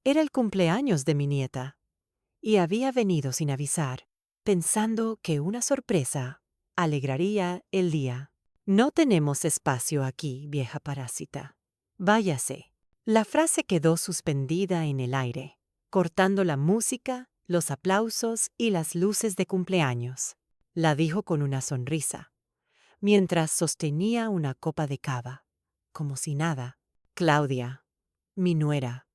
Era el cumpleaños de mi nieta, y había venido sin avisar, pensando que una sorpresa alegraría el día. No tenemos espacio aquí, vieja parásita. Váyase. La frase quedó suspendida en el aire, cortando la música, los aplausos y las luces de cumpleaños. La dijo con una sonrisa, mientras sostenía una copa de cava, como si nada. Claudia, mi nuera,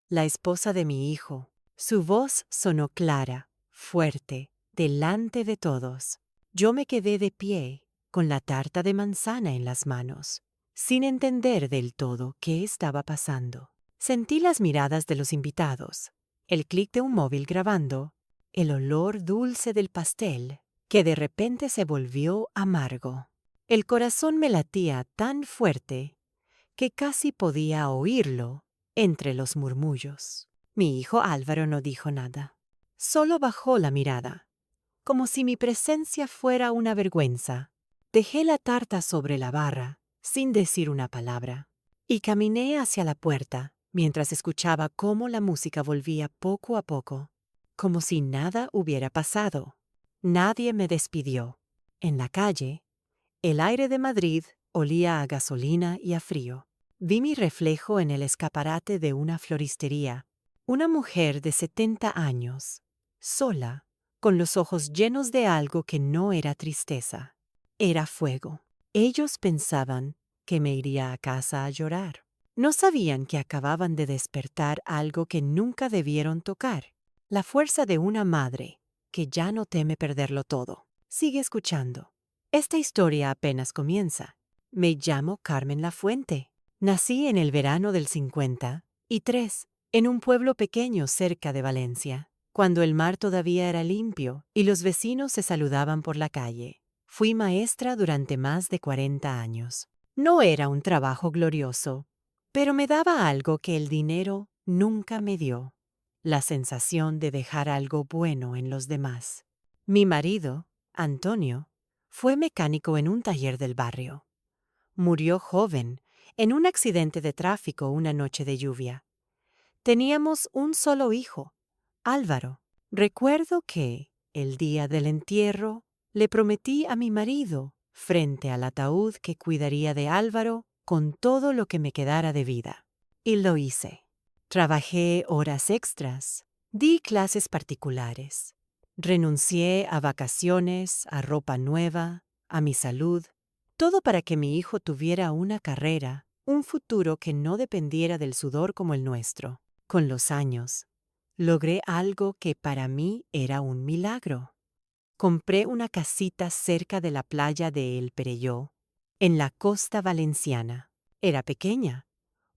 la esposa de mi hijo. Su voz sonó clara, fuerte, delante de todos. Yo me quedé de pie, con la tarta de manzana en las manos, sin entender del todo qué estaba pasando. Sentí las miradas de los invitados, el clic de un móvil grabando, el olor dulce del pastel, que de repente se volvió amargo. El corazón me latía tan fuerte que casi podía oírlo entre los murmullos. Mi hijo Álvaro no dijo nada. Solo bajó la mirada, como si mi presencia fuera una vergüenza. Dejé la tarta sobre la barra, sin decir una palabra, y caminé hacia la puerta, mientras escuchaba cómo la música volvía poco a poco, como si nada hubiera pasado. Nadie me despidió. En la calle, el aire de Madrid olía a gasolina y a frío. Vi mi reflejo en el escaparate de una floristería. Una mujer de 70 años, sola, con los ojos llenos de algo que no era tristeza. Era fuego. Ellos pensaban que me iría a casa a llorar. No sabían que acababan de despertar algo que nunca debieron tocar. La fuerza de una madre que ya no teme perderlo todo. Sigue escuchando. Esta historia apenas comienza. Me llamo Carmen Lafuente. Nací en el verano del 53, en un pueblo pequeño cerca de Valencia, cuando el mar todavía era limpio y los vecinos se saludaban por la calle. Fui maestra durante más de 40 años. No era un trabajo glorioso, pero me daba algo que el dinero nunca me dio: la sensación de dejar algo bueno en los demás. Mi marido, Antonio, fue mecánico en un taller del barrio. Murió joven en un accidente de tráfico una noche de lluvia. Teníamos un solo hijo, Álvaro. Recuerdo que, el día del entierro, le prometí a mi marido, frente al ataúd, que cuidaría de Álvaro con todo lo que me quedara de vida. Y lo hice. Trabajé horas extras, di clases particulares, renuncié a vacaciones, a ropa nueva, a mi salud, todo para que mi hijo tuviera una carrera, un futuro que no dependiera del sudor como el nuestro. Con los años, logré algo que para mí era un milagro. Compré una casita cerca de la playa de El Perelló, en la costa valenciana. Era pequeña,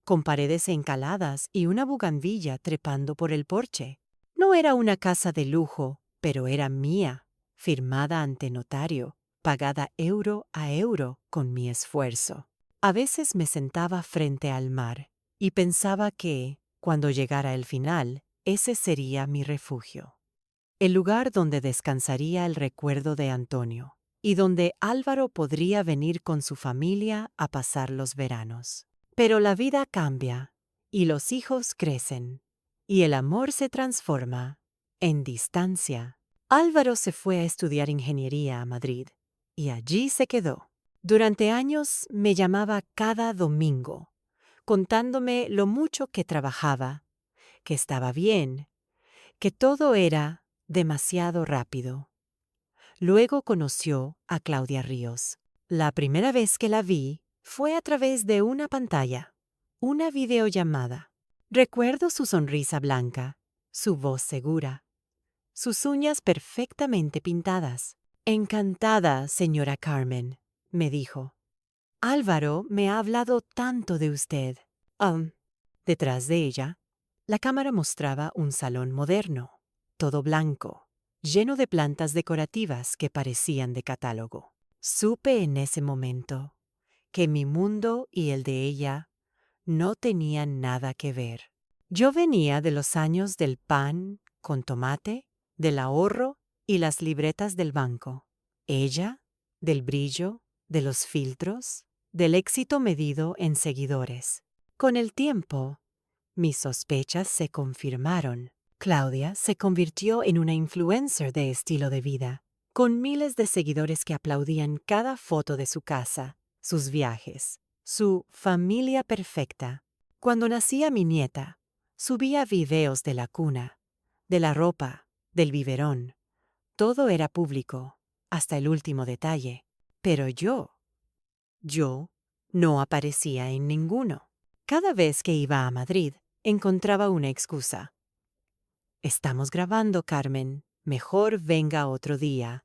con paredes encaladas y una bugambilias trepando por el porche. No era una casa de lujo, pero era mía, firmada ante notario, pagada euro a euro con mi esfuerzo. A veces me sentaba frente al mar y pensaba que, cuando llegara el final, ese sería mi refugio. El lugar donde descansaría el recuerdo de Antonio, y donde Álvaro podría venir con su familia a pasar los veranos. Pero la vida cambia, y los hijos crecen, y el amor se transforma en distancia. Álvaro se fue a estudiar ingeniería a Madrid, y allí se quedó. Durante años me llamaba cada domingo, contándome lo mucho que trabajaba, que estaba bien, que todo era demasiado rápido. Luego conoció a Claudia Ríos. La primera vez que la vi fue a través de una pantalla, una videollamada. Recuerdo su sonrisa blanca, su voz segura, sus uñas perfectamente pintadas. «Encantada, señora Carmen», me dijo. «Álvaro me ha hablado tanto de usted». Detrás de ella, la cámara mostraba un salón moderno, todo blanco, lleno de plantas decorativas que parecían de catálogo. Supe en ese momento que mi mundo y el de ella no tenían nada que ver. Yo venía de los años del pan con tomate, del ahorro y las libretas del banco. Ella, del brillo, de los filtros, del éxito medido en seguidores. Con el tiempo, Mis sospechas se confirmaron. Claudia se convirtió en una influencer de estilo de vida, con miles de seguidores que aplaudían cada foto de su casa, sus viajes, su familia perfecta. Cuando nacía mi nieta, subía videos de la cuna, de la ropa, del biberón. Todo era público, hasta el último detalle. Pero yo, no aparecía en ninguno. Cada vez que iba a Madrid, encontraba una excusa. Estamos grabando, Carmen. Mejor venga otro día.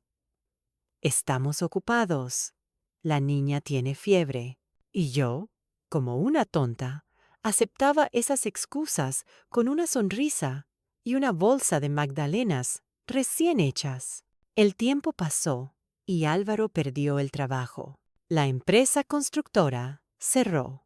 Estamos ocupados. La niña tiene fiebre. Y yo, como una tonta, aceptaba esas excusas con una sonrisa y una bolsa de magdalenas recién hechas. El tiempo pasó y Álvaro perdió el trabajo. La empresa constructora cerró.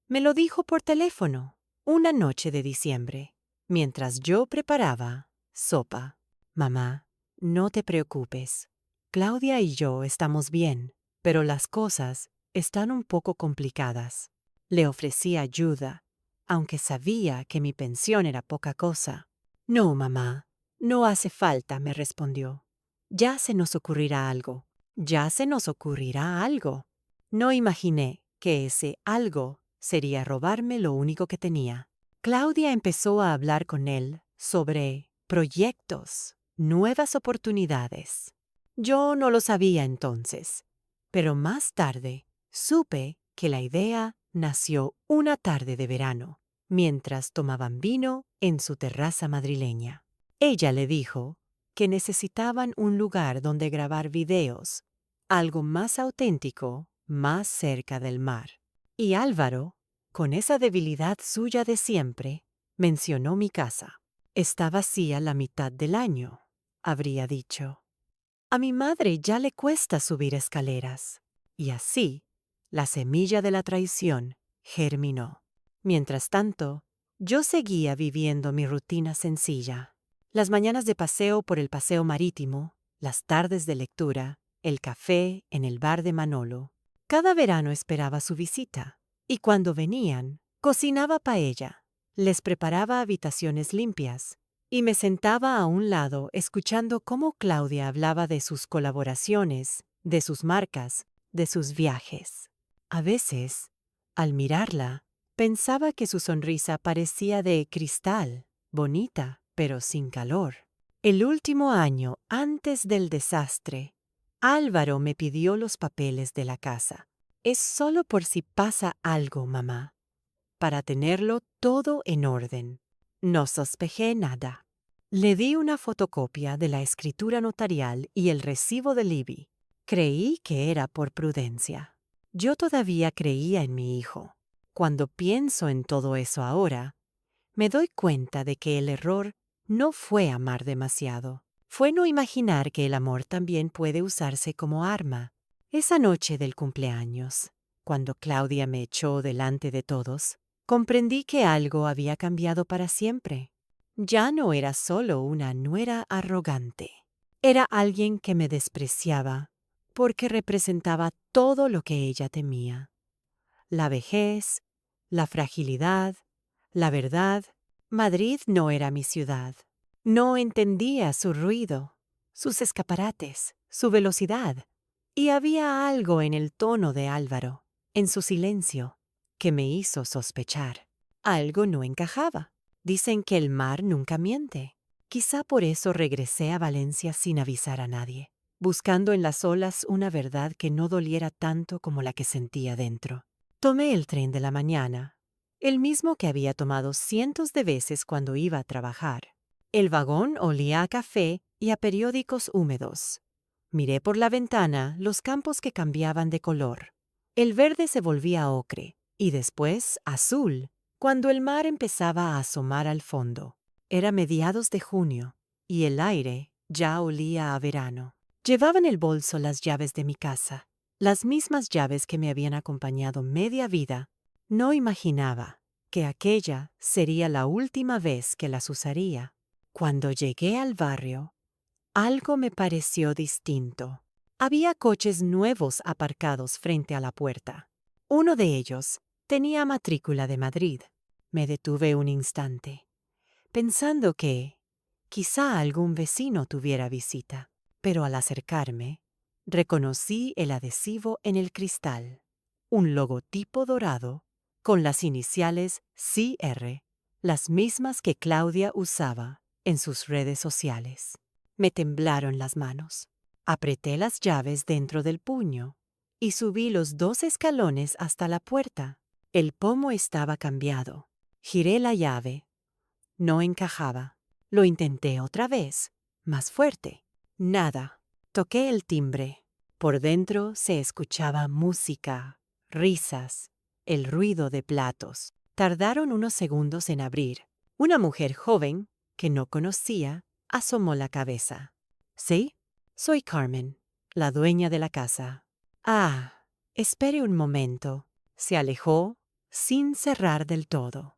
Me lo dijo por teléfono, una noche de diciembre, mientras yo preparaba sopa. Mamá, no te preocupes. Claudia y yo estamos bien, pero las cosas están un poco complicadas. Le ofrecí ayuda, aunque sabía que mi pensión era poca cosa. No, mamá, no hace falta, me respondió. Ya se nos ocurrirá algo. Ya se nos ocurrirá algo. No imaginé que ese algo sería robarme lo único que tenía. Claudia empezó a hablar con él sobre proyectos, nuevas oportunidades. Yo no lo sabía entonces, pero más tarde supe que la idea nació una tarde de verano, mientras tomaban vino en su terraza madrileña. Ella le dijo que necesitaban un lugar donde grabar videos, algo más auténtico, más cerca del mar. Y Álvaro, con esa debilidad suya de siempre, mencionó mi casa. Está vacía la mitad del año, habría dicho. A mi madre ya le cuesta subir escaleras. Y así, la semilla de la traición germinó. Mientras tanto, yo seguía viviendo mi rutina sencilla. Las mañanas de paseo por el paseo marítimo, las tardes de lectura, el café en el bar de Manolo. Cada verano esperaba su visita, y cuando venían, cocinaba paella, les preparaba habitaciones limpias, y me sentaba a un lado escuchando cómo Claudia hablaba de sus colaboraciones, de sus marcas, de sus viajes. A veces, al mirarla, pensaba que su sonrisa parecía de cristal, bonita, pero sin calor. El último año antes del desastre, Álvaro me pidió los papeles de la casa. Es solo por si pasa algo, mamá, para tenerlo todo en orden. No sospeché nada. Le di una fotocopia de la escritura notarial y el recibo del IBI. Creí que era por prudencia. Yo todavía creía en mi hijo. Cuando pienso en todo eso ahora, me doy cuenta de que el error no fue amar demasiado. Fue no imaginar que el amor también puede usarse como arma. Esa noche del cumpleaños, cuando Claudia me echó delante de todos, comprendí que algo había cambiado para siempre. Ya no era solo una nuera arrogante. Era alguien que me despreciaba porque representaba todo lo que ella temía. La vejez, la fragilidad, la verdad. Madrid no era mi ciudad. No entendía su ruido, sus escaparates, su velocidad. Y había algo en el tono de Álvaro, en su silencio, que me hizo sospechar. Algo no encajaba. Dicen que el mar nunca miente. Quizá por eso regresé a Valencia sin avisar a nadie, buscando en las olas una verdad que no doliera tanto como la que sentía dentro. Tomé el tren de la mañana, el mismo que había tomado cientos de veces cuando iba a trabajar. El vagón olía a café y a periódicos húmedos. Miré por la ventana los campos que cambiaban de color. El verde se volvía ocre y después azul, cuando el mar empezaba a asomar al fondo. Era mediados de junio y el aire ya olía a verano. Llevaba en el bolso las llaves de mi casa, las mismas llaves que me habían acompañado media vida. No imaginaba que aquella sería la última vez que las usaría. Cuando llegué al barrio, algo me pareció distinto. Había coches nuevos aparcados frente a la puerta. Uno de ellos tenía matrícula de Madrid. Me detuve un instante, pensando que quizá algún vecino tuviera visita, pero al acercarme, reconocí el adhesivo en el cristal, un logotipo dorado con las iniciales CR, las mismas que Claudia usaba en sus redes sociales. Me temblaron las manos. Apreté las llaves dentro del puño y subí los 2 escalones hasta la puerta. El pomo estaba cambiado. Giré la llave. No encajaba. Lo intenté otra vez, más fuerte. Nada. Toqué el timbre. Por dentro se escuchaba música, risas, el ruido de platos. Tardaron unos segundos en abrir. Una mujer joven, que no conocía, asomó la cabeza. ¿Sí? Soy Carmen, la dueña de la casa. Ah, espere un momento. Se alejó sin cerrar del todo.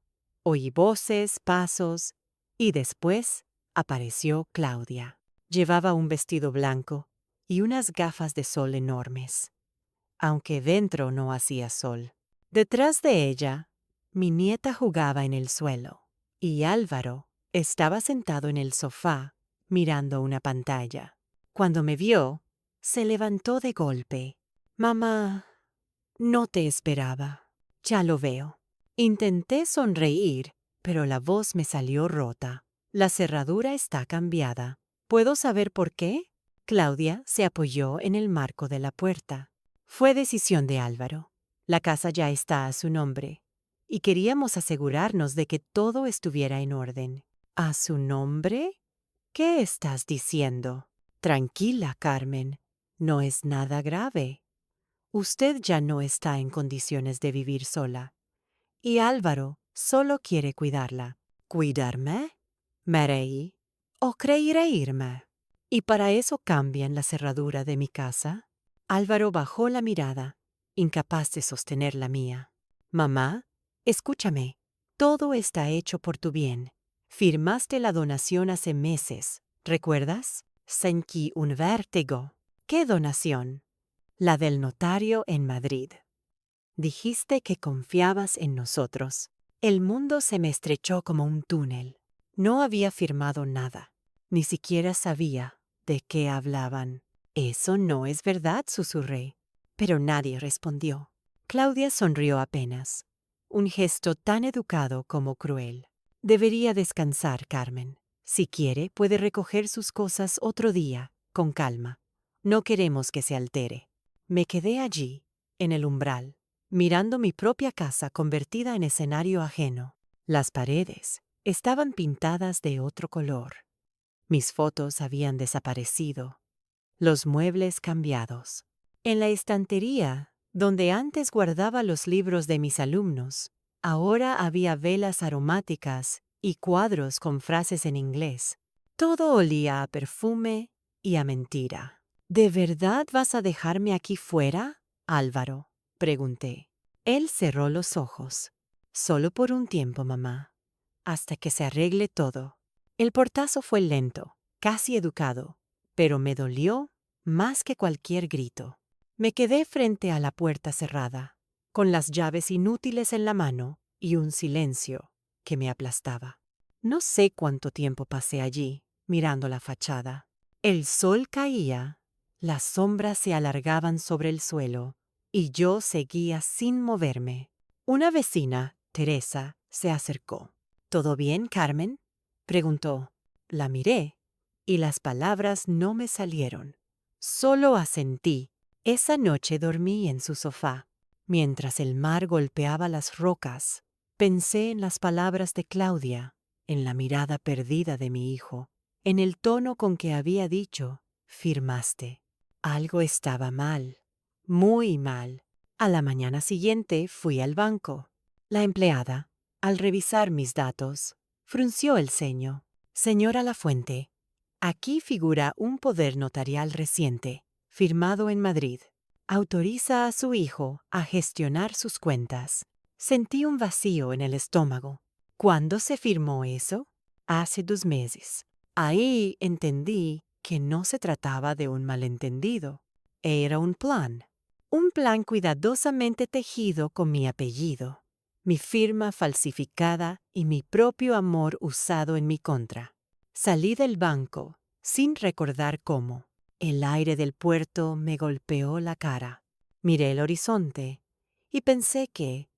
Oí voces, pasos, y después apareció Claudia. Llevaba un vestido blanco y unas gafas de sol enormes, aunque dentro no hacía sol. Detrás de ella, mi nieta jugaba en el suelo, y Álvaro estaba sentado en el sofá mirando una pantalla. Cuando me vio, se levantó de golpe. Mamá, no te esperaba. Ya lo veo. Intenté sonreír, pero la voz me salió rota. La cerradura está cambiada. ¿Puedo saber por qué? Claudia se apoyó en el marco de la puerta. Fue decisión de Álvaro. La casa ya está a su nombre, y queríamos asegurarnos de que todo estuviera en orden. ¿A su nombre? ¿Qué estás diciendo? Tranquila, Carmen. No es nada grave. Usted ya no está en condiciones de vivir sola. Y Álvaro solo quiere cuidarla. ¿Cuidarme? Me reí. ¿O creí reírme? ¿Y para eso cambian la cerradura de mi casa? Álvaro bajó la mirada, incapaz de sostener la mía. Mamá, escúchame. Todo está hecho por tu bien. Firmaste la donación hace meses, ¿recuerdas? Sentí un vértigo. ¿Qué donación? La del notario en Madrid. Dijiste que confiabas en nosotros. El mundo se me estrechó como un túnel. No había firmado nada. Ni siquiera sabía de qué hablaban. Eso no es verdad, susurré. Pero nadie respondió. Claudia sonrió apenas. Un gesto tan educado como cruel. Debería descansar, Carmen. Si quiere, puede recoger sus cosas otro día, con calma. No queremos que se altere. Me quedé allí, en el umbral, mirando mi propia casa convertida en escenario ajeno. Las paredes estaban pintadas de otro color. Mis fotos habían desaparecido, los muebles cambiados. En la estantería, donde antes guardaba los libros de mis alumnos, ahora había velas aromáticas y cuadros con frases en inglés. Todo olía a perfume y a mentira. ¿De verdad vas a dejarme aquí fuera, Álvaro?, pregunté. Él cerró los ojos. Solo por un tiempo, mamá, hasta que se arregle todo. El portazo fue lento, casi educado, pero me dolió más que cualquier grito. Me quedé frente a la puerta cerrada, con las llaves inútiles en la mano y un silencio que me aplastaba. No sé cuánto tiempo pasé allí, mirando la fachada. El sol caía, las sombras se alargaban sobre el suelo, y yo seguía sin moverme. Una vecina, Teresa, se acercó. ¿Todo bien, Carmen?, preguntó. La miré, y las palabras no me salieron. Solo asentí. Esa noche dormí en su sofá. Mientras el mar golpeaba las rocas, pensé en las palabras de Claudia, en la mirada perdida de mi hijo, en el tono con que había dicho, firmaste. Algo estaba mal, muy mal. A la mañana siguiente fui al banco. La empleada, al revisar mis datos, frunció el ceño. Señora Lafuente, aquí figura un poder notarial reciente, firmado en Madrid. Autoriza a su hijo a gestionar sus cuentas. Sentí un vacío en el estómago. ¿Cuándo se firmó eso? Hace 2 meses. Ahí entendí que no se trataba de un malentendido. Era un plan cuidadosamente tejido con mi apellido. mi firma falsificada y mi propio amor usado en mi contra. Salí del banco, sin recordar cómo. El aire del puerto me golpeó la cara. Miré el horizonte y pensé que,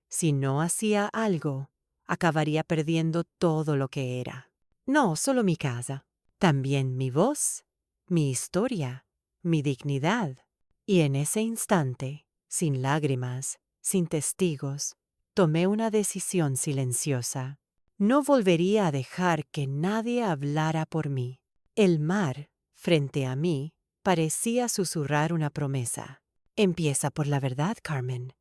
si no hacía algo, acabaría perdiendo todo lo que era. No solo mi casa, también mi voz, mi historia, mi dignidad. Y en ese instante, sin lágrimas, sin testigos, tomé una decisión silenciosa. No volvería a dejar que nadie hablara por mí. El mar, frente a mí, parecía susurrar una promesa. Empieza por la verdad, Carmen.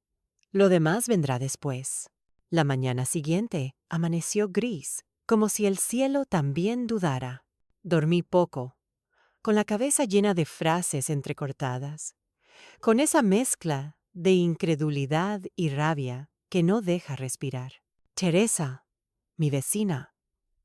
Lo demás vendrá después. La mañana siguiente amaneció gris, como si el cielo también dudara. Dormí poco, con la cabeza llena de frases entrecortadas, con esa mezcla de incredulidad y rabia que no deja respirar. Teresa, mi vecina,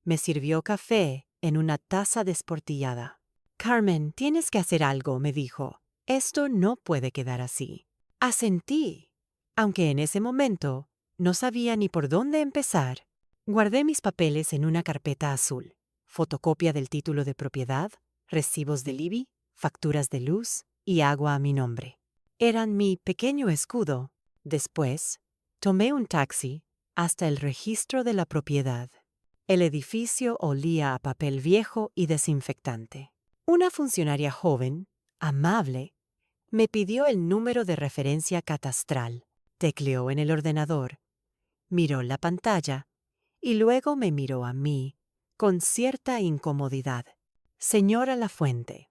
me sirvió café en una taza desportillada. Carmen, tienes que hacer algo, me dijo. Esto no puede quedar así. Asentí, aunque en ese momento no sabía ni por dónde empezar. Guardé mis papeles en una carpeta azul, fotocopia del título de propiedad, recibos del IBI, facturas de luz y agua a mi nombre. Eran mi pequeño escudo. Después, tomé un taxi hasta el registro de la propiedad. El edificio olía a papel viejo y desinfectante. Una funcionaria joven, amable, me pidió el número de referencia catastral. Tecleó en el ordenador, miró la pantalla y luego me miró a mí con cierta incomodidad. Señora Lafuente,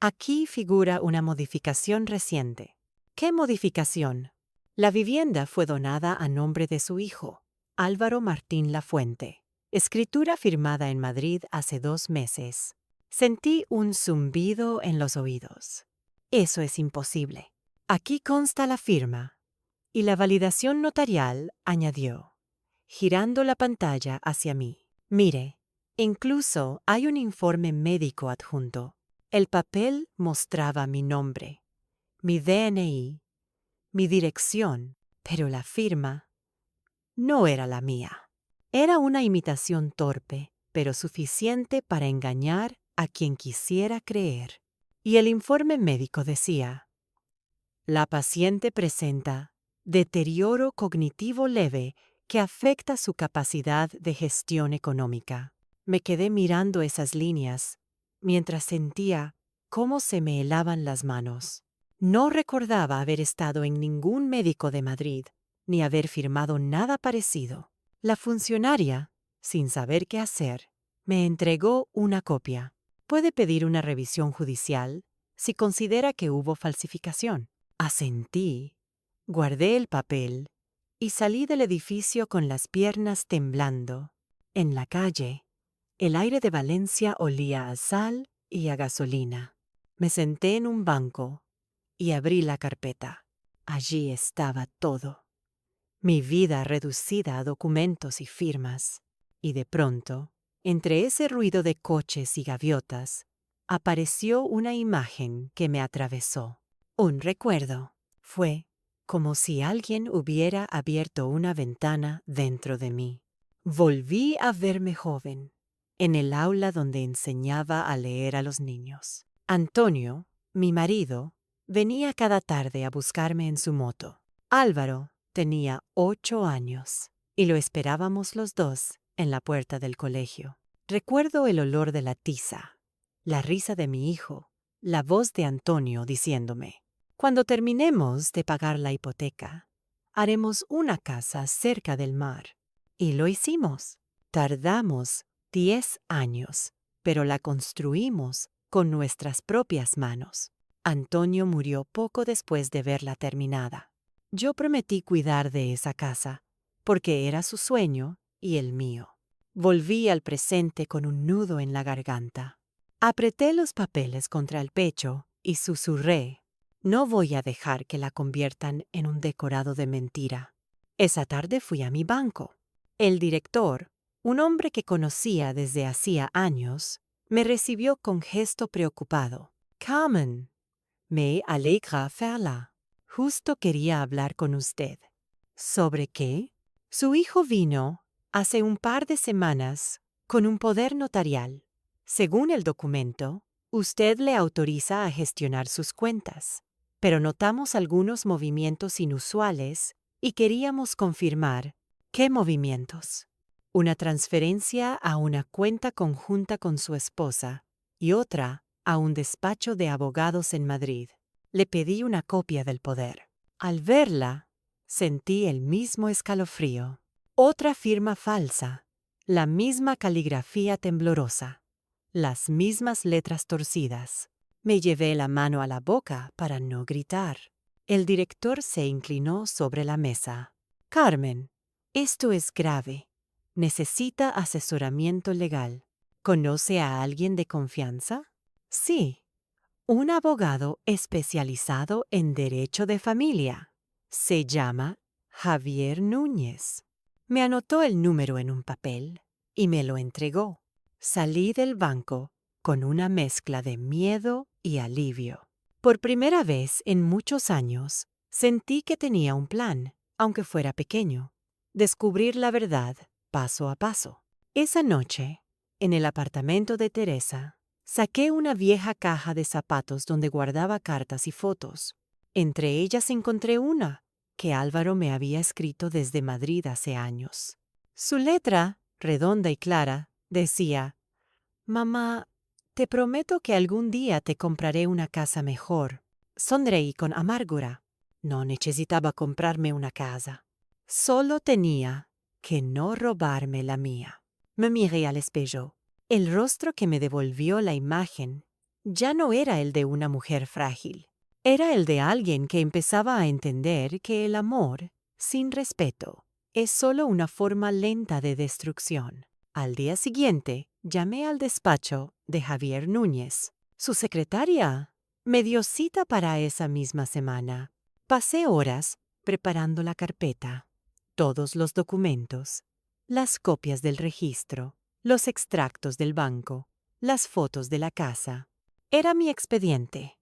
aquí figura una modificación reciente. ¿Qué modificación? La vivienda fue donada a nombre de su hijo, Álvaro Martín Lafuente. Escritura firmada en Madrid hace 2 meses. Sentí un zumbido en los oídos. Eso es imposible. Aquí consta la firma. Y la validación notarial, añadió, girando la pantalla hacia mí. Mire, incluso hay un informe médico adjunto. El papel mostraba mi nombre, mi DNI, mi dirección, pero la firma no era la mía. Era una imitación torpe, pero suficiente para engañar a quien quisiera creer. Y el informe médico decía: la paciente presenta deterioro cognitivo leve que afecta su capacidad de gestión económica. Me quedé mirando esas líneas mientras sentía cómo se me helaban las manos. No recordaba haber estado en ningún médico de Madrid ni haber firmado nada parecido. La funcionaria, sin saber qué hacer, me entregó una copia. Puede pedir una revisión judicial si considera que hubo falsificación. Asentí, guardé el papel y salí del edificio con las piernas temblando. En la calle, el aire de Valencia olía a sal y a gasolina. Me senté en un banco y abrí la carpeta. Allí estaba todo. Mi vida reducida a documentos y firmas. Y de pronto, entre ese ruido de coches y gaviotas, apareció una imagen que me atravesó. Un recuerdo. Fue como si alguien hubiera abierto una ventana dentro de mí. Volví a verme joven, en el aula donde enseñaba a leer a los niños. Antonio, mi marido, venía cada tarde a buscarme en su moto. Álvaro tenía 8 años y lo esperábamos los dos en la puerta del colegio. Recuerdo el olor de la tiza, la risa de mi hijo, la voz de Antonio diciéndome: cuando terminemos de pagar la hipoteca, haremos una casa cerca del mar. Y lo hicimos. Tardamos 10 años, pero la construimos con nuestras propias manos. Antonio murió poco después de verla terminada. Yo prometí cuidar de esa casa, porque era su sueño y el mío. Volví al presente con un nudo en la garganta. Apreté los papeles contra el pecho y susurré: no voy a dejar que la conviertan en un decorado de mentira. Esa tarde fui a mi banco. El director, un hombre que conocía desde hacía años, me recibió con gesto preocupado. Carmen, me alegra verla. Justo quería hablar con usted. ¿Sobre qué? Su hijo vino hace un par de semanas con un poder notarial. Según el documento, usted le autoriza a gestionar sus cuentas, pero notamos algunos movimientos inusuales y queríamos confirmar qué movimientos. Una transferencia a una cuenta conjunta con su esposa y otra a un despacho de abogados en Madrid. Le pedí una copia del poder. Al verla, sentí el mismo escalofrío. Otra firma falsa, la misma caligrafía temblorosa, las mismas letras torcidas. Me llevé la mano a la boca para no gritar. El director se inclinó sobre la mesa. Carmen, esto es grave. Necesita asesoramiento legal. ¿Conoce a alguien de confianza? Sí, un abogado especializado en derecho de familia. Se llama Javier Núñez. Me anotó el número en un papel y me lo entregó. Salí del banco con una mezcla de miedo y alivio. Por primera vez en muchos años, sentí que tenía un plan, aunque fuera pequeño. Descubrir la verdad paso a paso. Esa noche, en el apartamento de Teresa, saqué una vieja caja de zapatos donde guardaba cartas y fotos. Entre ellas encontré una que Álvaro me había escrito desde Madrid hace años. Su letra, redonda y clara, decía: «Mamá, te prometo que algún día te compraré una casa mejor». Sonreí con amargura. No necesitaba comprarme una casa. Solo tenía que no robarme la mía. Me miré al espejo. El rostro que me devolvió la imagen ya no era el de una mujer frágil. Era el de alguien que empezaba a entender que el amor, sin respeto, es solo una forma lenta de destrucción. Al día siguiente, llamé al despacho de Javier Núñez. Su secretaria me dio cita para esa misma semana. Pasé horas preparando la carpeta, todos los documentos, las copias del registro, los extractos del banco, las fotos de la casa. Era mi expediente,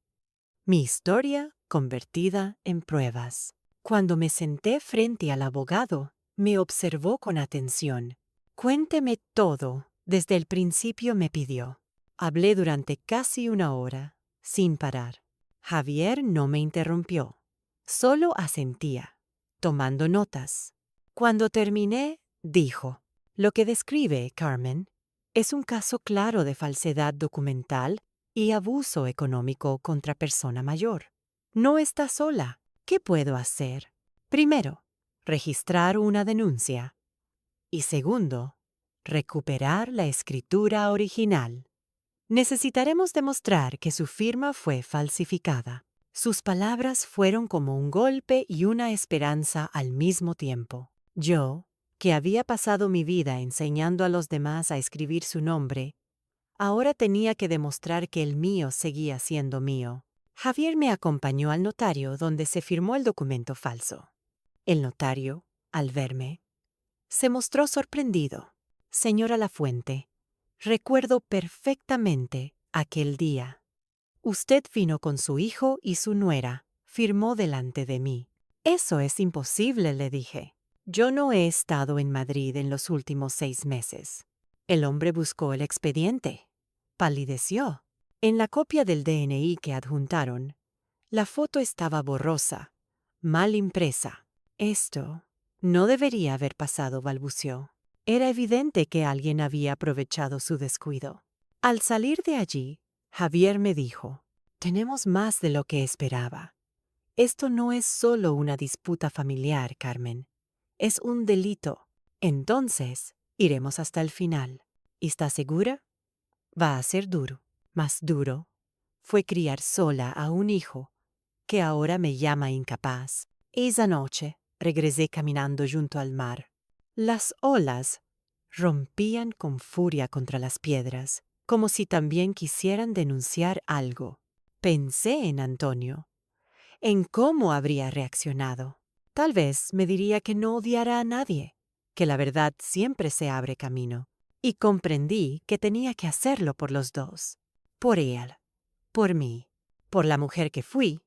mi historia convertida en pruebas. Cuando me senté frente al abogado, me observó con atención. «Cuénteme todo», desde el principio me pidió. Hablé durante casi una hora, sin parar. Javier no me interrumpió, solo asentía, tomando notas. Cuando terminé, dijo: «Lo que describe, Carmen, es un caso claro de falsedad documental y abuso económico contra persona mayor. No está sola. ¿Qué puedo hacer? Primero, registrar una denuncia. Y segundo, recuperar la escritura original. Necesitaremos demostrar que su firma fue falsificada». Sus palabras fueron como un golpe y una esperanza al mismo tiempo. Yo, que había pasado mi vida enseñando a los demás a escribir su nombre, ahora tenía que demostrar que el mío seguía siendo mío. Javier me acompañó al notario donde se firmó el documento falso. El notario, al verme, se mostró sorprendido. «Señora Lafuente, recuerdo perfectamente aquel día. Usted vino con su hijo y su nuera, firmó delante de mí». «Eso es imposible», le dije. «Yo no he estado en Madrid en los últimos 6 meses». El hombre buscó el expediente. Palideció. En la copia del DNI que adjuntaron, la foto estaba borrosa, mal impresa. «Esto no debería haber pasado», balbuceó. Era evidente que alguien había aprovechado su descuido. Al salir de allí, Javier me dijo: «Tenemos más de lo que esperaba. Esto no es solo una disputa familiar, Carmen. Es un delito. Entonces, iremos hasta el final. ¿Está segura? Va a ser duro. Más duro fue criar sola a un hijo que ahora me llama incapaz». Esa noche regresé caminando junto al mar. Las olas rompían con furia contra las piedras, como si también quisieran denunciar algo. Pensé en Antonio, en cómo habría reaccionado. Tal vez me diría que no odiara a nadie, que la verdad siempre se abre camino. Y comprendí que tenía que hacerlo por los dos. Por él, por mí, por la mujer que fui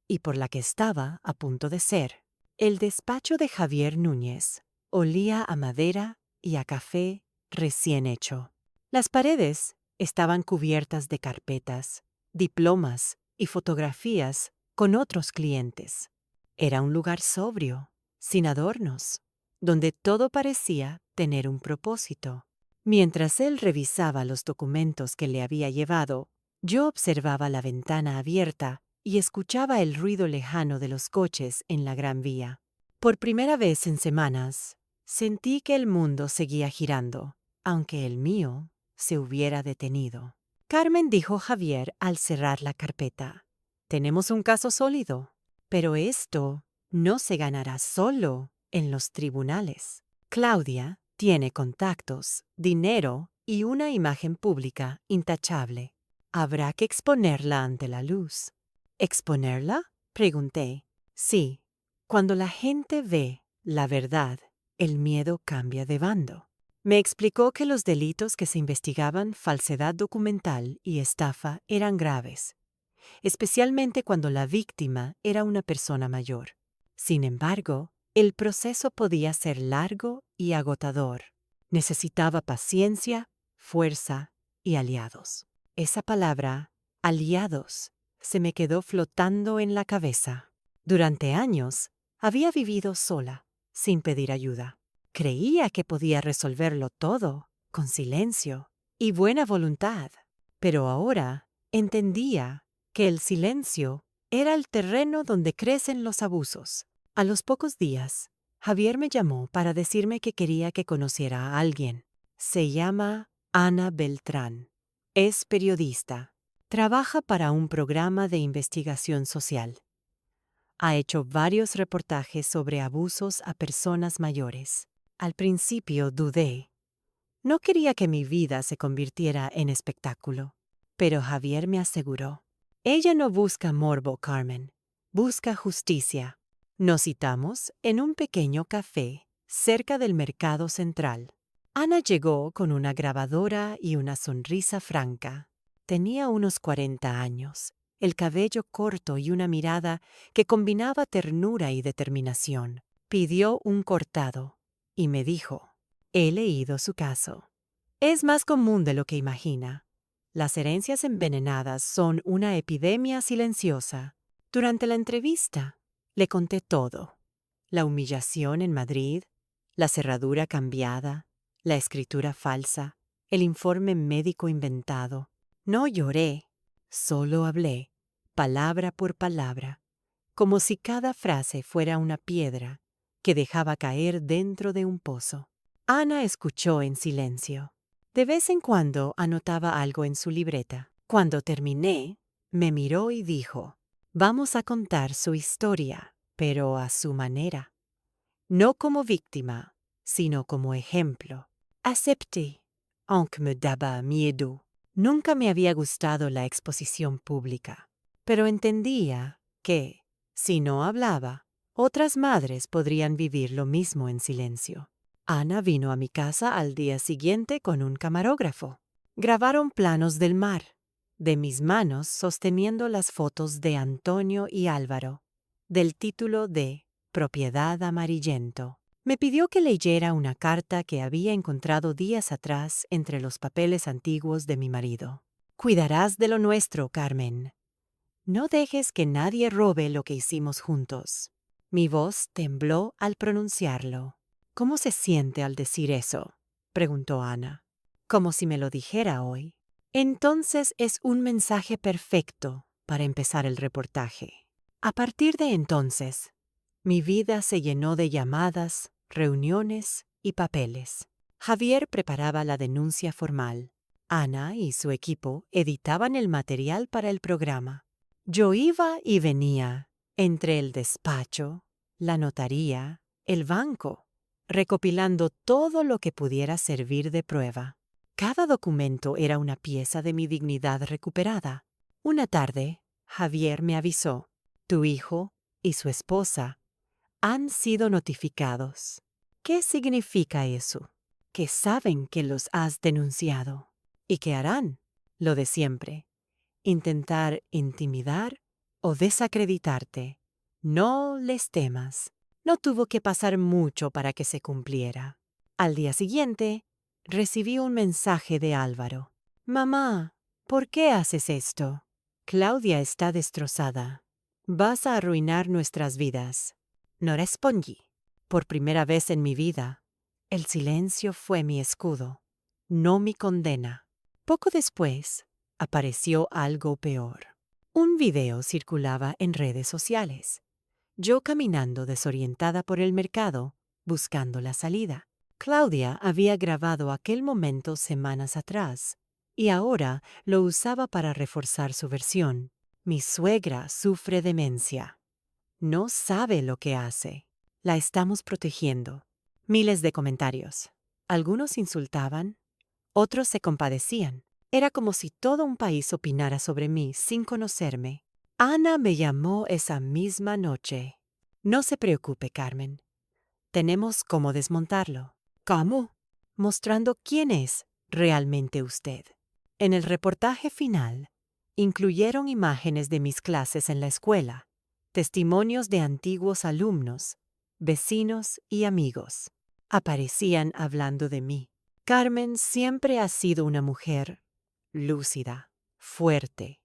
y por la que estaba a punto de ser. El despacho de Javier Núñez olía a madera y a café recién hecho. Las paredes estaban cubiertas de carpetas, diplomas y fotografías con otros clientes. Era un lugar sobrio, sin adornos, donde todo parecía tener un propósito. Mientras él revisaba los documentos que le había llevado, yo observaba la ventana abierta y escuchaba el ruido lejano de los coches en la Gran Vía. Por primera vez en semanas, sentí que el mundo seguía girando, aunque el mío se hubiera detenido. Carmen, dijo Javier al cerrar la carpeta, tenemos un caso sólido, pero esto no se ganará solo en los tribunales. Claudia tiene contactos, dinero y una imagen pública intachable. Habrá que exponerla ante la luz. ¿Exponerla? Pregunté. Sí, cuando la gente ve la verdad, el miedo cambia de bando. Me explicó que los delitos que se investigaban, falsedad documental y estafa, eran graves, especialmente cuando la víctima era una persona mayor. Sin embargo, el proceso podía ser largo y agotador. Necesitaba paciencia, fuerza y aliados. Esa palabra, aliados, se me quedó flotando en la cabeza. Durante años, había vivido sola, sin pedir ayuda. Creía que podía resolverlo todo, con silencio y buena voluntad. Pero ahora entendía que el silencio era el terreno donde crecen los abusos. A los pocos días, Javier me llamó para decirme que quería que conociera a alguien. Se llama Ana Beltrán. Es periodista. Trabaja para un programa de investigación social. Ha hecho varios reportajes sobre abusos a personas mayores. Al principio dudé. No quería que mi vida se convirtiera en espectáculo. Pero Javier me aseguró. Ella no busca morbo, Carmen. Busca justicia. Nos citamos en un pequeño café cerca del Mercado Central. Ana llegó con una grabadora y una sonrisa franca. Tenía unos 40 años, el cabello corto y una mirada que combinaba ternura y determinación. Pidió un cortado y me dijo, he leído su caso. Es más común de lo que imagina. Las herencias envenenadas son una epidemia silenciosa. Durante la entrevista, le conté todo. La humillación en Madrid, la cerradura cambiada, la escritura falsa, el informe médico inventado. No lloré, solo hablé, palabra por palabra, como si cada frase fuera una piedra que dejaba caer dentro de un pozo. Ana escuchó en silencio. De vez en cuando anotaba algo en su libreta. Cuando terminé, me miró y dijo, vamos a contar su historia, pero a su manera. No como víctima, sino como ejemplo. Acepté, aunque me daba miedo. Nunca me había gustado la exposición pública, pero entendía que, si no hablaba, otras madres podrían vivir lo mismo en silencio. Ana vino a mi casa al día siguiente con un camarógrafo. Grabaron planos del mar, de mis manos sosteniendo las fotos de Antonio y Álvaro, del título de Propiedad Amarillento. Me pidió que leyera una carta que había encontrado días atrás entre los papeles antiguos de mi marido. Cuidarás de lo nuestro, Carmen. No dejes que nadie robe lo que hicimos juntos. Mi voz tembló al pronunciarlo. ¿Cómo se siente al decir eso?, preguntó Ana. Como si me lo dijera hoy. Entonces es un mensaje perfecto para empezar el reportaje. A partir de entonces, mi vida se llenó de llamadas, reuniones y papeles. Javier preparaba la denuncia formal. Ana y su equipo editaban el material para el programa. Yo iba y venía entre el despacho, la notaría, el banco, recopilando todo lo que pudiera servir de prueba. Cada documento era una pieza de mi dignidad recuperada. Una tarde, Javier me avisó, tu hijo y su esposa han sido notificados. ¿Qué significa eso? Que saben que los has denunciado. ¿Y qué harán? Lo de siempre. Intentar intimidar o desacreditarte. No les temas. No tuvo que pasar mucho para que se cumpliera. Al día siguiente, recibí un mensaje de Álvaro. «Mamá, ¿por qué haces esto? Claudia está destrozada. Vas a arruinar nuestras vidas». No respondí. Por primera vez en mi vida, el silencio fue mi escudo, no mi condena. Poco después, apareció algo peor. Un video circulaba en redes sociales. Yo caminando desorientada por el mercado, buscando la salida. Claudia había grabado aquel momento semanas atrás, y ahora lo usaba para reforzar su versión. Mi suegra sufre demencia. No sabe lo que hace. La estamos protegiendo. Miles de comentarios. Algunos insultaban, otros se compadecían. Era como si todo un país opinara sobre mí sin conocerme. Ana me llamó esa misma noche. «No se preocupe, Carmen. Tenemos cómo desmontarlo». «¿Cómo?». «Mostrando quién es realmente usted». En el reportaje final, incluyeron imágenes de mis clases en la escuela, testimonios de antiguos alumnos, vecinos y amigos. Aparecían hablando de mí. Carmen siempre ha sido una mujer lúcida, fuerte,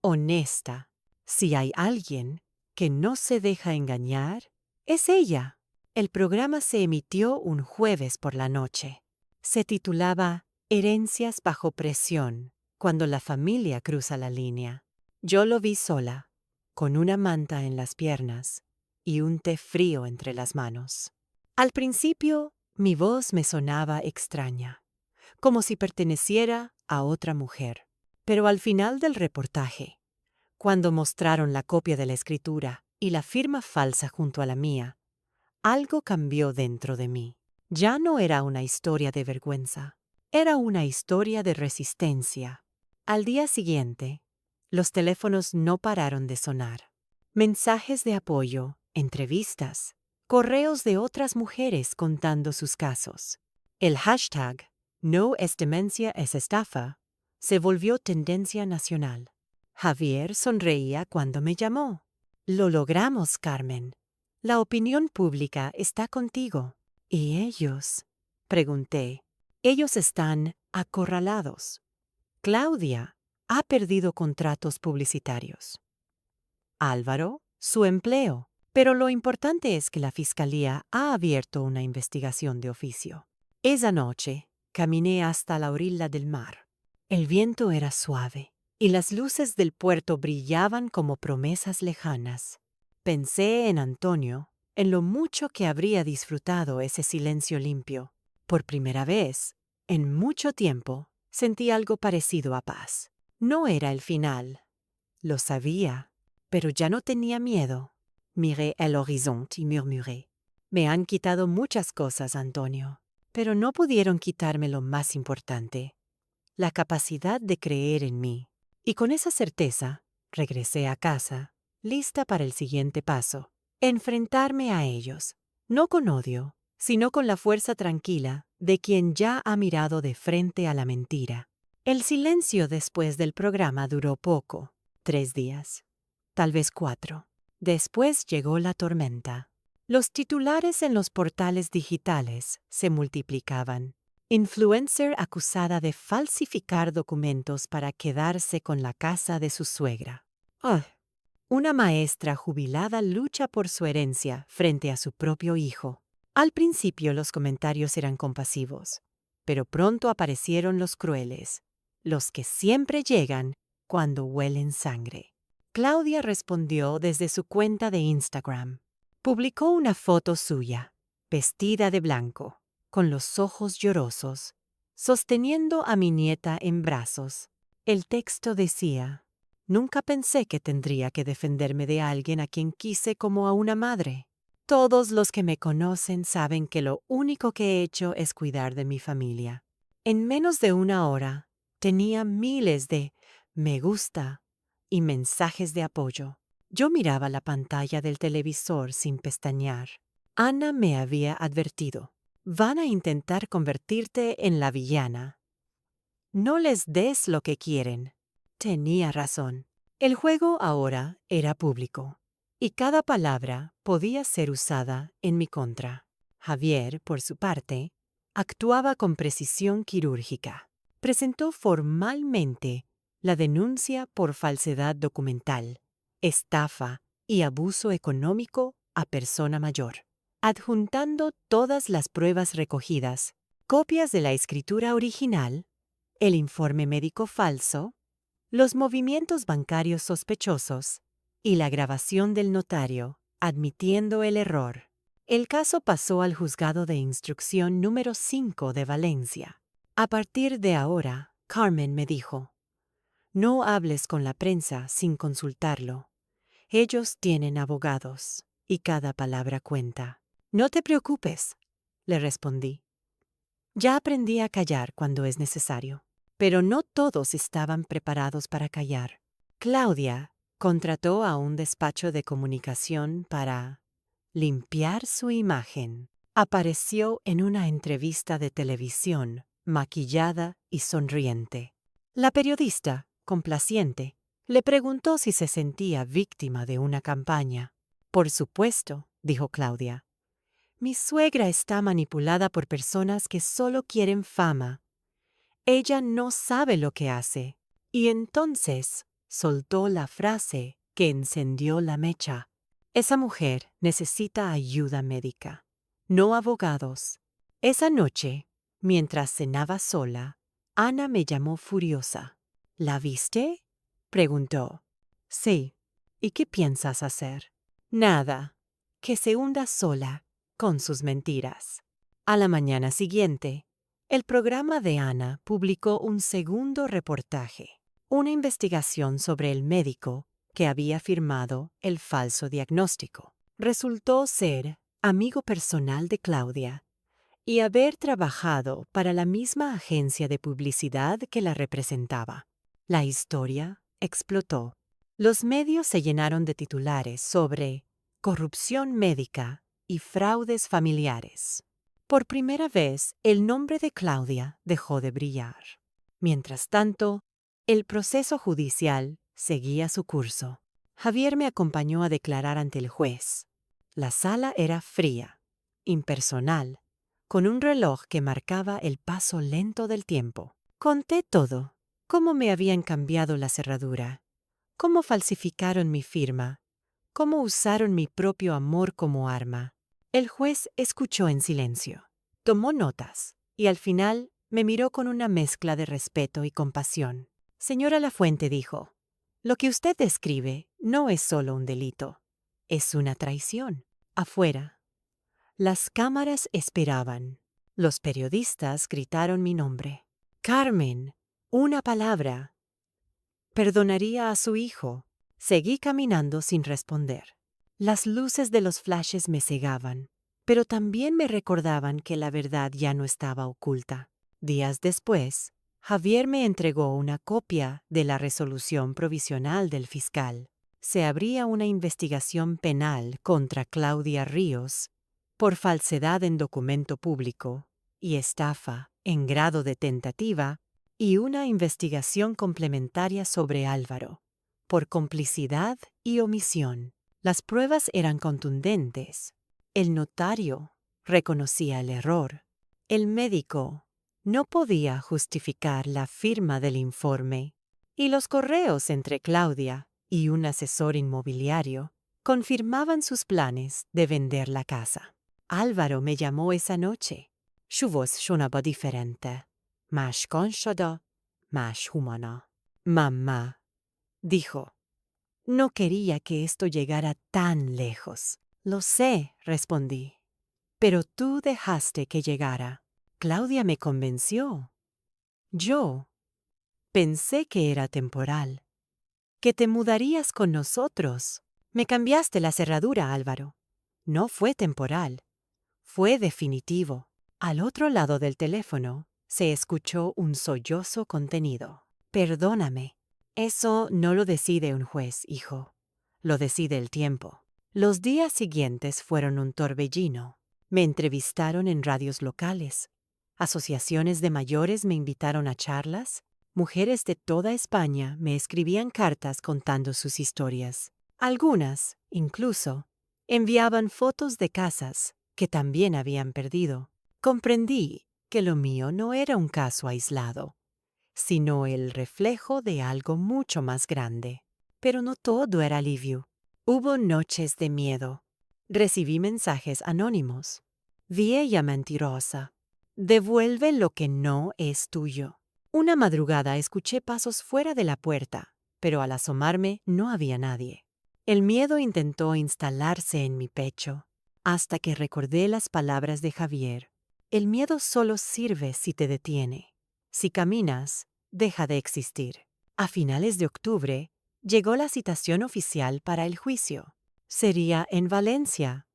honesta. Si hay alguien que no se deja engañar, es ella. El programa se emitió un jueves por la noche. Se titulaba Herencias bajo presión, cuando la familia cruza la línea. Yo lo vi sola, con una manta en las piernas y un té frío entre las manos. Al principio, mi voz me sonaba extraña, como si perteneciera a otra mujer. Pero al final del reportaje, cuando mostraron la copia de la escritura y la firma falsa junto a la mía, algo cambió dentro de mí. Ya no era una historia de vergüenza, era una historia de resistencia. Al día siguiente, los teléfonos no pararon de sonar. Mensajes de apoyo, entrevistas, correos de otras mujeres contando sus casos. El hashtag «No es demencia, es estafa» se volvió tendencia nacional. Javier sonreía cuando me llamó. «Lo logramos, Carmen. La opinión pública está contigo». «¿Y ellos?», pregunté. «Ellos están acorralados. Claudia ha perdido contratos publicitarios. Álvaro, su empleo. Pero lo importante es que la Fiscalía ha abierto una investigación de oficio». Esa noche, caminé hasta la orilla del mar. El viento era suave y las luces del puerto brillaban como promesas lejanas. Pensé en Antonio, en lo mucho que habría disfrutado ese silencio limpio. Por primera vez, en mucho tiempo, sentí algo parecido a paz. No era el final. Lo sabía, pero ya no tenía miedo. Miré el horizonte y murmuré: «Me han quitado muchas cosas, Antonio, pero no pudieron quitarme lo más importante, la capacidad de creer en mí». Y con esa certeza, regresé a casa, lista para el siguiente paso: enfrentarme a ellos, no con odio, sino con la fuerza tranquila de quien ya ha mirado de frente a la mentira. El silencio después del programa duró poco, 3 días, tal vez 4. Después llegó la tormenta. Los titulares en los portales digitales se multiplicaban. Influencer acusada de falsificar documentos para quedarse con la casa de su suegra. ¡Ah! Una maestra jubilada lucha por su herencia frente a su propio hijo. Al principio los comentarios eran compasivos, pero pronto aparecieron los crueles, los que siempre llegan cuando huelen sangre. Claudia respondió desde su cuenta de Instagram. Publicó una foto suya, vestida de blanco, con los ojos llorosos, sosteniendo a mi nieta en brazos. El texto decía: «Nunca pensé que tendría que defenderme de alguien a quien quise como a una madre. Todos los que me conocen saben que lo único que he hecho es cuidar de mi familia». En menos de una hora, tenía miles de me gusta y mensajes de apoyo. Yo miraba la pantalla del televisor sin pestañear. Ana me había advertido: «Van a intentar convertirte en la villana. No les des lo que quieren». Tenía razón. El juego ahora era público. y cada palabra podía ser usada en mi contra. Javier, por su parte, actuaba con precisión quirúrgica. Presentó formalmente la denuncia por falsedad documental, estafa y abuso económico a persona mayor, adjuntando todas las pruebas recogidas, copias de la escritura original, el informe médico falso, los movimientos bancarios sospechosos y la grabación del notario, admitiendo el error. El caso pasó al juzgado de instrucción número 5 de Valencia. A partir de ahora, Carmen me dijo, no hables con la prensa sin consultarlo. Ellos tienen abogados y cada palabra cuenta. No te preocupes, le respondí. Ya aprendí a callar cuando es necesario. Pero no todos estaban preparados para callar. Claudia contrató a un despacho de comunicación para limpiar su imagen. Apareció en una entrevista de televisión, maquillada y sonriente. La periodista, complaciente, le preguntó si se sentía víctima de una campaña. Por supuesto, dijo Claudia. Mi suegra está manipulada por personas que solo quieren fama. Ella no sabe lo que hace. Y entonces soltó la frase que encendió la mecha. Esa mujer necesita ayuda médica, no abogados. Esa noche, mientras cenaba sola, Ana me llamó furiosa. ¿La viste? Preguntó. Sí. ¿Y qué piensas hacer? Nada. Que se hunda sola, con sus mentiras. A la mañana siguiente, el programa de Ana publicó un segundo reportaje, una investigación sobre el médico que había firmado el falso diagnóstico. Resultó ser amigo personal de Claudia y haber trabajado para la misma agencia de publicidad que la representaba. La historia explotó. Los medios se llenaron de titulares sobre corrupción médica y fraudes familiares. Por primera vez, el nombre de Claudia dejó de brillar. Mientras tanto, el proceso judicial seguía su curso. Javier me acompañó a declarar ante el juez. La sala era fría, impersonal, con un reloj que marcaba el paso lento del tiempo. Conté todo, cómo me habían cambiado la cerradura, cómo falsificaron mi firma, cómo usaron mi propio amor como arma. El juez escuchó en silencio, tomó notas y al final me miró con una mezcla de respeto y compasión. Señora Lafuente dijo, lo que usted describe no es solo un delito, es una traición. Afuera, las cámaras esperaban. Los periodistas gritaron mi nombre. Carmen, una palabra. Perdonaría a su hijo. Seguí caminando sin responder. Las luces de los flashes me cegaban, pero también me recordaban que la verdad ya no estaba oculta. Días después, Javier me entregó una copia de la resolución provisional del fiscal. Se abría una investigación penal contra Claudia Ríos por falsedad en documento público y estafa en grado de tentativa y una investigación complementaria sobre Álvaro por complicidad y omisión. Las pruebas eran contundentes. El notario reconocía el error. El médico no podía justificar la firma del informe. Y los correos entre Claudia y un asesor inmobiliario confirmaban sus planes de vender la casa. Álvaro me llamó esa noche. Su voz sonaba diferente, más conchada, más humana. Mamá, dijo. No quería que esto llegara tan lejos. Lo sé, respondí. Pero tú dejaste que llegara. Claudia me convenció. Yo pensé que era temporal, que te mudarías con nosotros. Me cambiaste la cerradura, Álvaro. No fue temporal, fue definitivo. Al otro lado del teléfono se escuchó un sollozo contenido. Perdóname. Eso no lo decide un juez, hijo. Lo decide el tiempo. Los días siguientes fueron un torbellino. Me entrevistaron en radios locales. Asociaciones de mayores me invitaron a charlas. Mujeres de toda España me escribían cartas contando sus historias. Algunas Incluso, enviaban fotos de casas que también habían perdido. Comprendí que lo mío no era un caso aislado, sino el reflejo de algo mucho más grande. Pero no todo era alivio. Hubo noches de miedo. Recibí mensajes anónimos. Vieja mentirosa. Devuelve lo que no es tuyo. Una madrugada escuché pasos fuera de la puerta, pero al asomarme no había nadie. El miedo intentó instalarse en mi pecho, hasta que recordé las palabras de Javier. El miedo solo sirve si te detiene. Si caminas, deja de existir. A finales de octubre, llegó la citación oficial para el juicio. Sería en Valencia,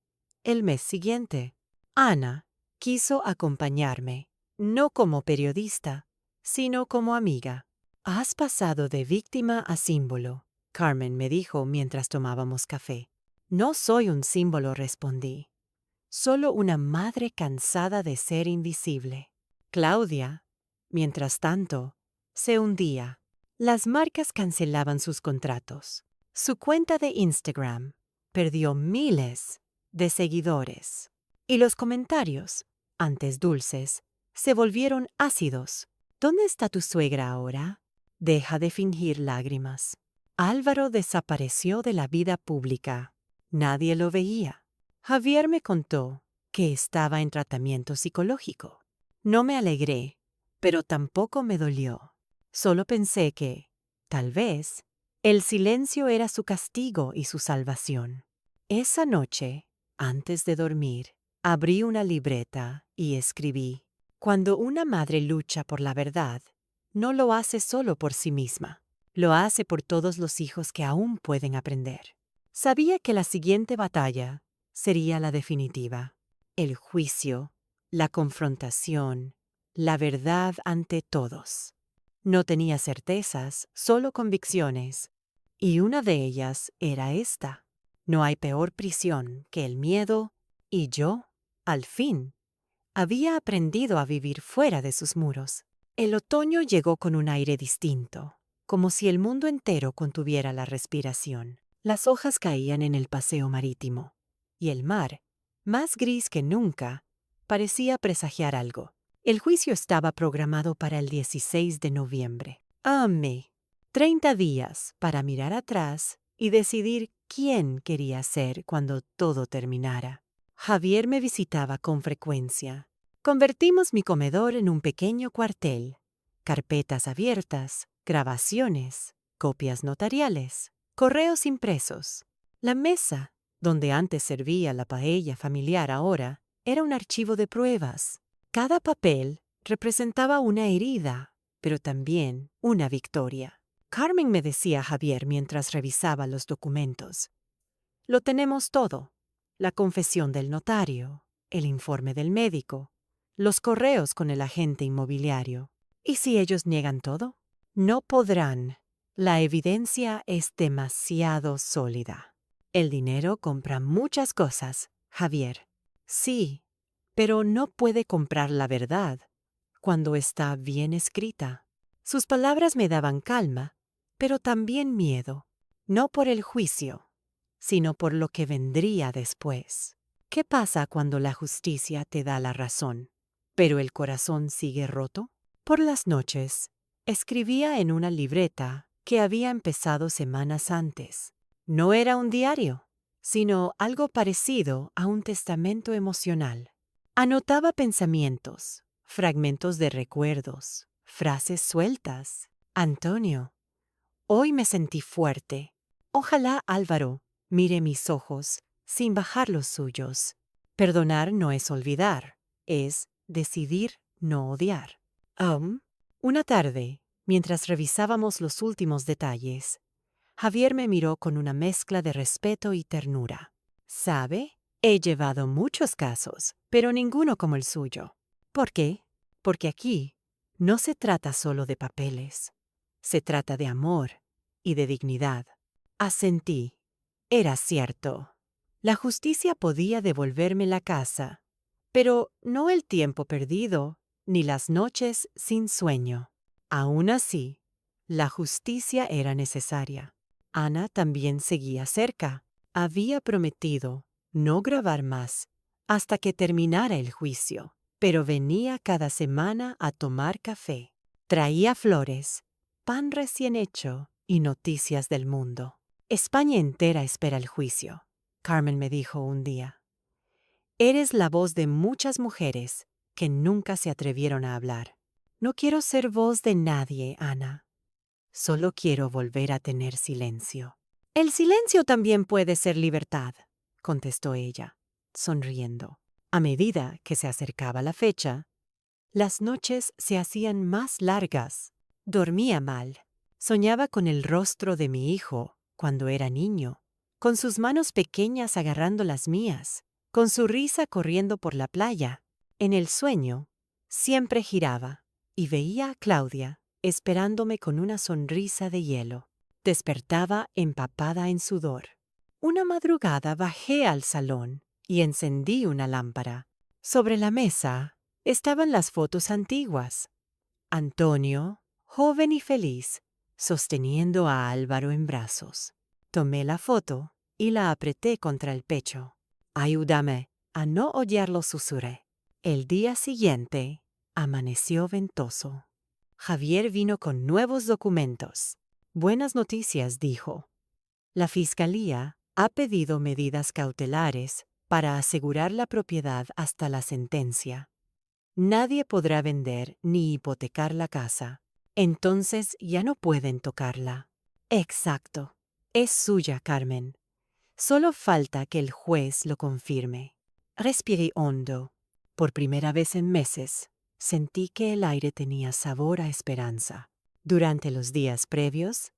el mes siguiente. Ana quiso acompañarme, no como periodista, sino como amiga. Has pasado de víctima a símbolo, Carmen me dijo mientras tomábamos café. No soy un símbolo, respondí. Solo una madre cansada de ser invisible. Claudia, mientras tanto, se hundía. Las marcas cancelaban sus contratos. Su cuenta de Instagram perdió miles de seguidores. Y los comentarios, antes dulces, se volvieron ácidos. ¿Dónde está tu suegra ahora? Deja de fingir lágrimas. Álvaro desapareció de la vida pública. Nadie lo veía. Javier me contó que estaba en tratamiento psicológico. No me alegré, pero tampoco me dolió. Solo pensé que, tal vez, el silencio era su castigo y su salvación. Esa noche, antes de dormir, abrí una libreta y escribí: Cuando una madre lucha por la verdad, no lo hace solo por sí misma, lo hace por todos los hijos que aún pueden aprender. Sabía que la siguiente batalla sería la definitiva. El juicio, la confrontación, la verdad ante todos. No tenía certezas, solo convicciones, y una de ellas era esta: no hay peor prisión que el miedo, y yo, al fin, había aprendido a vivir fuera de sus muros. El otoño llegó con un aire distinto, como si el mundo entero contuviera la respiración. Las hojas caían en el paseo marítimo, y el mar, más gris que nunca, parecía presagiar algo. El juicio estaba programado para el 16 de noviembre. Amé. 30 días para mirar atrás y decidir quién quería ser cuando todo terminara. Javier me visitaba con frecuencia. Convertimos mi comedor en un pequeño cuartel. Carpetas abiertas, grabaciones, copias notariales, correos impresos. La mesa, donde antes servía la paella familiar, ahora era un archivo de pruebas. Cada papel representaba una herida, pero también una victoria. Carmen, me decía Javier mientras revisaba los documentos. Lo tenemos todo: la confesión del notario, el informe del médico, los correos con el agente inmobiliario. ¿Y si ellos niegan todo? No podrán. La evidencia es demasiado sólida. El dinero compra muchas cosas, Javier. Sí, pero no puede comprar la verdad cuando está bien escrita. Sus palabras me daban calma, pero también miedo, no por el juicio, sino por lo que vendría después. ¿Qué pasa cuando la justicia te da la razón, pero el corazón sigue roto? Por las noches, escribía en una libreta que había empezado semanas antes. No era un diario, sino algo parecido a un testamento emocional. Anotaba pensamientos, fragmentos de recuerdos, frases sueltas. Antonio, hoy me sentí fuerte. Ojalá Álvaro mire mis ojos sin bajar los suyos. Perdonar no es olvidar, es decidir no odiar. Una tarde, mientras revisábamos los últimos detalles, Javier me miró con una mezcla de respeto y ternura. ¿Sabe? He llevado muchos casos, pero ninguno como el suyo. ¿Por qué? Porque aquí no se trata solo de papeles. Se trata de amor y de dignidad. Asentí. Era cierto. La justicia podía devolverme la casa, pero no el tiempo perdido ni las noches sin sueño. Aún así, la justicia era necesaria. Ana también seguía cerca. Había prometido no grabar más hasta que terminara el juicio, pero venía cada semana a tomar café. Traía flores, pan recién hecho y noticias del mundo. España entera espera el juicio, Carmen me dijo un día. Eres la voz de muchas mujeres que nunca se atrevieron a hablar. No quiero ser voz de nadie, Ana. Solo quiero volver a tener silencio. El silencio también puede ser libertad, contestó ella, sonriendo. A medida que se acercaba la fecha, las noches se hacían más largas. Dormía mal. Soñaba con el rostro de mi hijo cuando era niño, con sus manos pequeñas agarrando las mías, con su risa corriendo por la playa. En el sueño, siempre giraba y veía a Claudia esperándome con una sonrisa de hielo. Despertaba empapada en sudor. Una madrugada bajé al salón y encendí una lámpara. Sobre la mesa estaban las fotos antiguas. Antonio, joven y feliz, sosteniendo a Álvaro en brazos. Tomé la foto y la apreté contra el pecho. Ayúdame a no oírlo, susurré. El día siguiente amaneció ventoso. Javier vino con nuevos documentos. Buenas noticias, dijo. La Fiscalía ha pedido medidas cautelares para asegurar la propiedad hasta la sentencia. Nadie podrá vender ni hipotecar la casa. Entonces ya no pueden tocarla. Exacto. Es suya, Carmen. Solo falta que el juez lo confirme. Respiré hondo. Por primera vez en meses, sentí que el aire tenía sabor a esperanza. Durante los días previos,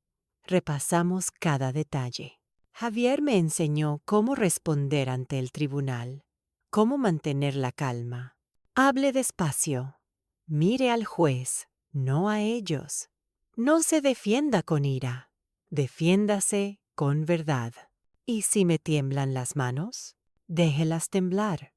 repasamos cada detalle. Javier me enseñó cómo responder ante el tribunal, cómo mantener la calma. Hable despacio. Mire al juez, no a ellos. No se defienda con ira. Defiéndase con verdad. ¿Y si me tiemblan las manos? Déjelas temblar.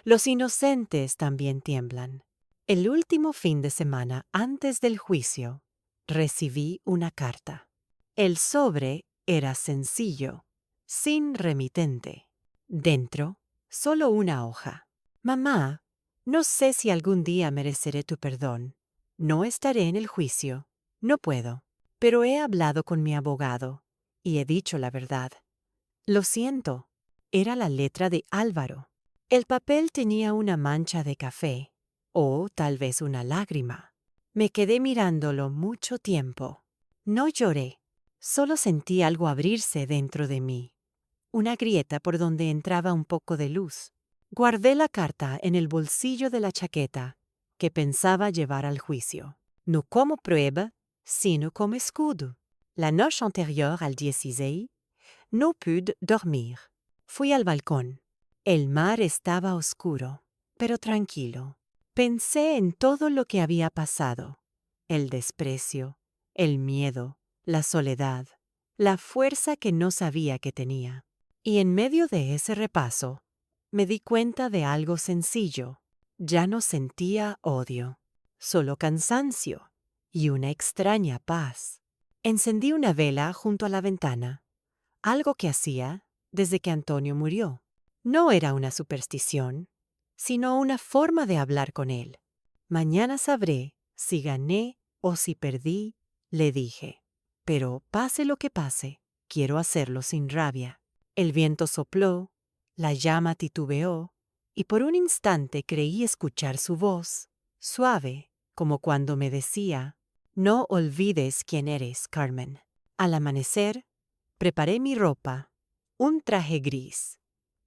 Los inocentes también tiemblan. El último fin de semana antes del juicio, recibí una carta. El sobre era sencillo, sin remitente. Dentro, solo una hoja. Mamá, no sé si algún día mereceré tu perdón. No estaré en el juicio. No puedo. Pero he hablado con mi abogado y he dicho la verdad. Lo siento. Era la letra de Álvaro. El papel tenía una mancha de café, o tal vez una lágrima. Me quedé mirándolo mucho tiempo. No lloré, solo sentí algo abrirse dentro de mí, una grieta por donde entraba un poco de luz. Guardé la carta en el bolsillo de la chaqueta que pensaba llevar al juicio, no como prueba, sino como escudo. La noche anterior al 16, no pude dormir. Fui al balcón. El mar estaba oscuro, pero tranquilo. Pensé en todo lo que había pasado. El desprecio, el miedo, la soledad, la fuerza que no sabía que tenía. Y en medio de ese repaso, me di cuenta de algo sencillo. Ya no sentía odio, solo cansancio y una extraña paz. Encendí una vela junto a la ventana, algo que hacía desde que Antonio murió. No era una superstición, sino una forma de hablar con él. Mañana sabré si gané o si perdí, le dije. Pero pase lo que pase, quiero hacerlo sin rabia. El viento sopló, la llama titubeó, y por un instante creí escuchar su voz, suave, como cuando me decía: «No olvides quién eres, Carmen». Al amanecer, preparé mi ropa, un traje gris,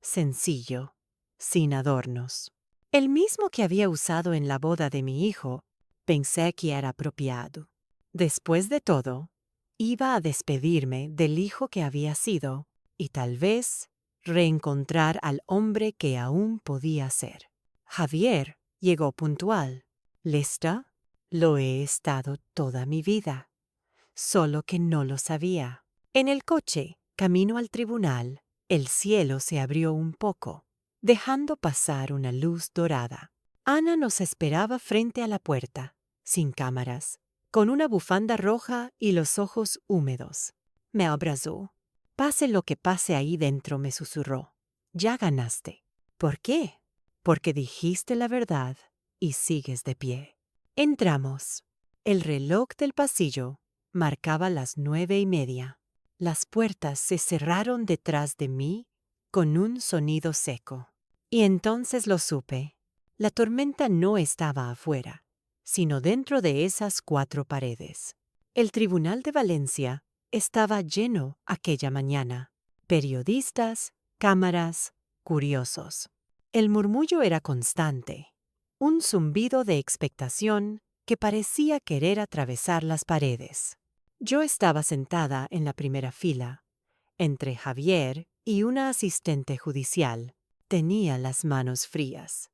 sencillo, sin adornos. El mismo que había usado en la boda de mi hijo, pensé que era apropiado. Después de todo, iba a despedirme del hijo que había sido y tal vez reencontrar al hombre que aún podía ser. Javier llegó puntual. ¿Lista? Lo he estado toda mi vida, solo que no lo sabía. En el coche, camino al tribunal, el cielo se abrió un poco, dejando pasar una luz dorada. Ana nos esperaba frente a la puerta, sin cámaras, con una bufanda roja y los ojos húmedos. Me abrazó. Pase lo que pase ahí dentro, me susurró. Ya ganaste. ¿Por qué? Porque dijiste la verdad y sigues de pie. Entramos. El reloj del pasillo marcaba las 9:30. Las puertas se cerraron detrás de mí con un sonido seco. Y entonces lo supe. La tormenta no estaba afuera, sino dentro de esas 4 paredes. El Tribunal de Valencia estaba lleno aquella mañana. Periodistas, cámaras, curiosos. El murmullo era constante, un zumbido de expectación que parecía querer atravesar las paredes. Yo estaba sentada en la primera fila, entre Javier y una asistente judicial. Tenía las manos frías,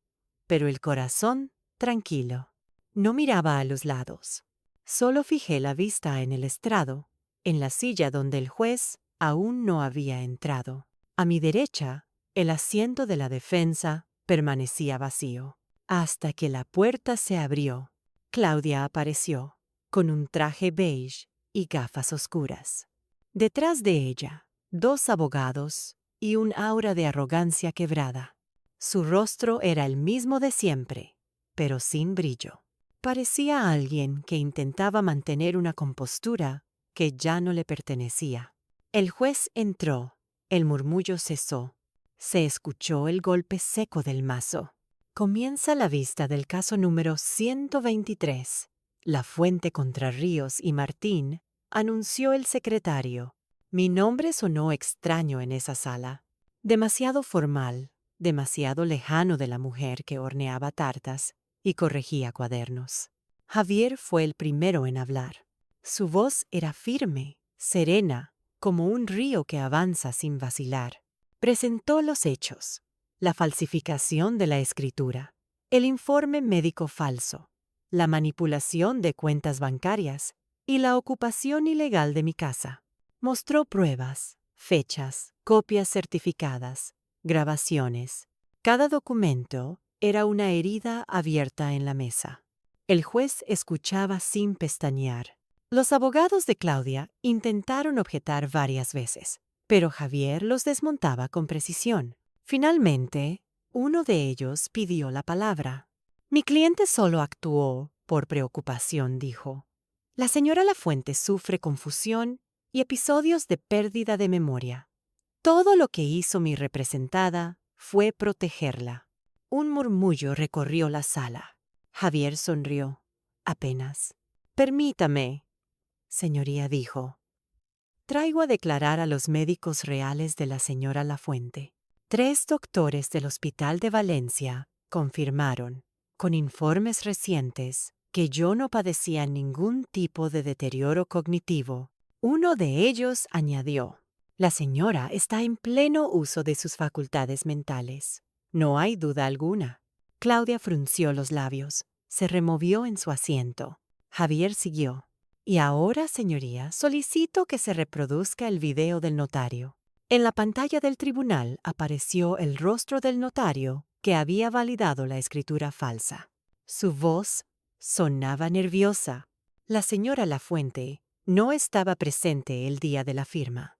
pero el corazón tranquilo. No miraba a los lados. Solo fijé la vista en el estrado, en la silla donde el juez aún no había entrado. A mi derecha, el asiento de la defensa permanecía vacío, hasta que la puerta se abrió. Claudia apareció, con un traje beige y gafas oscuras. Detrás de ella, 2 abogados y un aura de arrogancia quebrada. Su rostro era el mismo de siempre, pero sin brillo. Parecía alguien que intentaba mantener una compostura que ya no le pertenecía. El juez entró, el murmullo cesó. Se escuchó el golpe seco del mazo. Comienza la vista del caso número 123. La Fuente contra Ríos y Martín, anunció el secretario. Mi nombre sonó extraño en esa sala. Demasiado formal, demasiado lejano de la mujer que horneaba tartas y corregía cuadernos. Javier fue el primero en hablar. Su voz era firme, serena, como un río que avanza sin vacilar. Presentó los hechos: la falsificación de la escritura, el informe médico falso, la manipulación de cuentas bancarias y la ocupación ilegal de mi casa. Mostró pruebas, fechas, copias certificadas, grabaciones. Cada documento era una herida abierta en la mesa. El juez escuchaba sin pestañear. Los abogados de Claudia intentaron objetar varias veces, pero Javier los desmontaba con precisión. Finalmente, uno de ellos pidió la palabra. Mi cliente solo actuó por preocupación, dijo. La señora Lafuente sufre confusión y episodios de pérdida de memoria. Todo lo que hizo mi representada fue protegerla. Un murmullo recorrió la sala. Javier sonrió. Apenas. Permítame, señoría, dijo. Traigo a declarar a los médicos reales de la señora Lafuente. 3 doctores del Hospital de Valencia confirmaron, con informes recientes, que yo no padecía ningún tipo de deterioro cognitivo. Uno de ellos añadió: la señora está en pleno uso de sus facultades mentales. No hay duda alguna. Claudia frunció los labios. Se removió en su asiento. Javier siguió. Y ahora, señoría, solicito que se reproduzca el video del notario. En la pantalla del tribunal apareció el rostro del notario que había validado la escritura falsa. Su voz sonaba nerviosa. La señora Lafuente no estaba presente el día de la firma.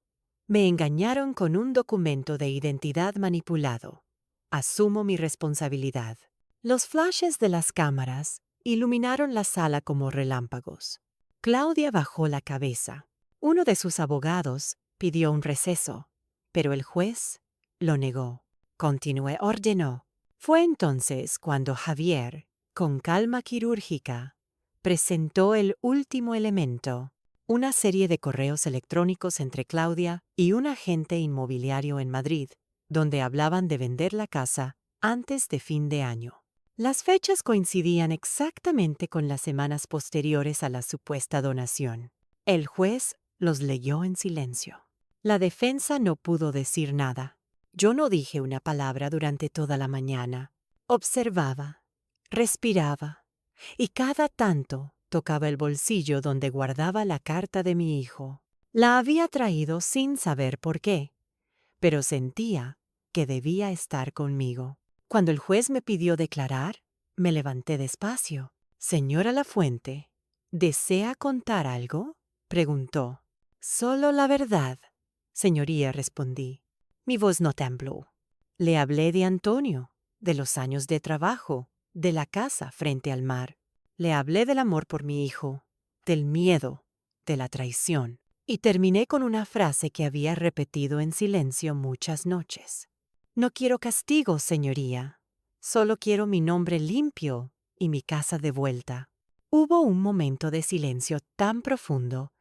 Me engañaron con un documento de identidad manipulado. Asumo mi responsabilidad. Los flashes de las cámaras iluminaron la sala como relámpagos. Claudia bajó la cabeza. Uno de sus abogados pidió un receso, pero el juez lo negó. Continué, ordenó. Fue entonces cuando Javier, con calma quirúrgica, presentó el último elemento: una serie de correos electrónicos entre Claudia y un agente inmobiliario en Madrid, donde hablaban de vender la casa antes de fin de año. Las fechas coincidían exactamente con las semanas posteriores a la supuesta donación. El juez los leyó en silencio. La defensa no pudo decir nada. Yo no dije una palabra durante toda la mañana. Observaba, respiraba, y cada tanto tocaba el bolsillo donde guardaba la carta de mi hijo. La había traído sin saber por qué, pero sentía que debía estar conmigo. Cuando el juez me pidió declarar, me levanté despacio. Señora Lafuente, ¿desea contar algo?, preguntó. Solo la verdad, Señoría, respondí. Mi voz no tembló. Le hablé de Antonio, de los años de trabajo, de la casa frente al mar. Le hablé del amor por mi hijo, del miedo, de la traición, y terminé con una frase que había repetido en silencio muchas noches. No quiero castigo, señoría. Solo quiero mi nombre limpio y mi casa de vuelta. Hubo un momento de silencio tan profundo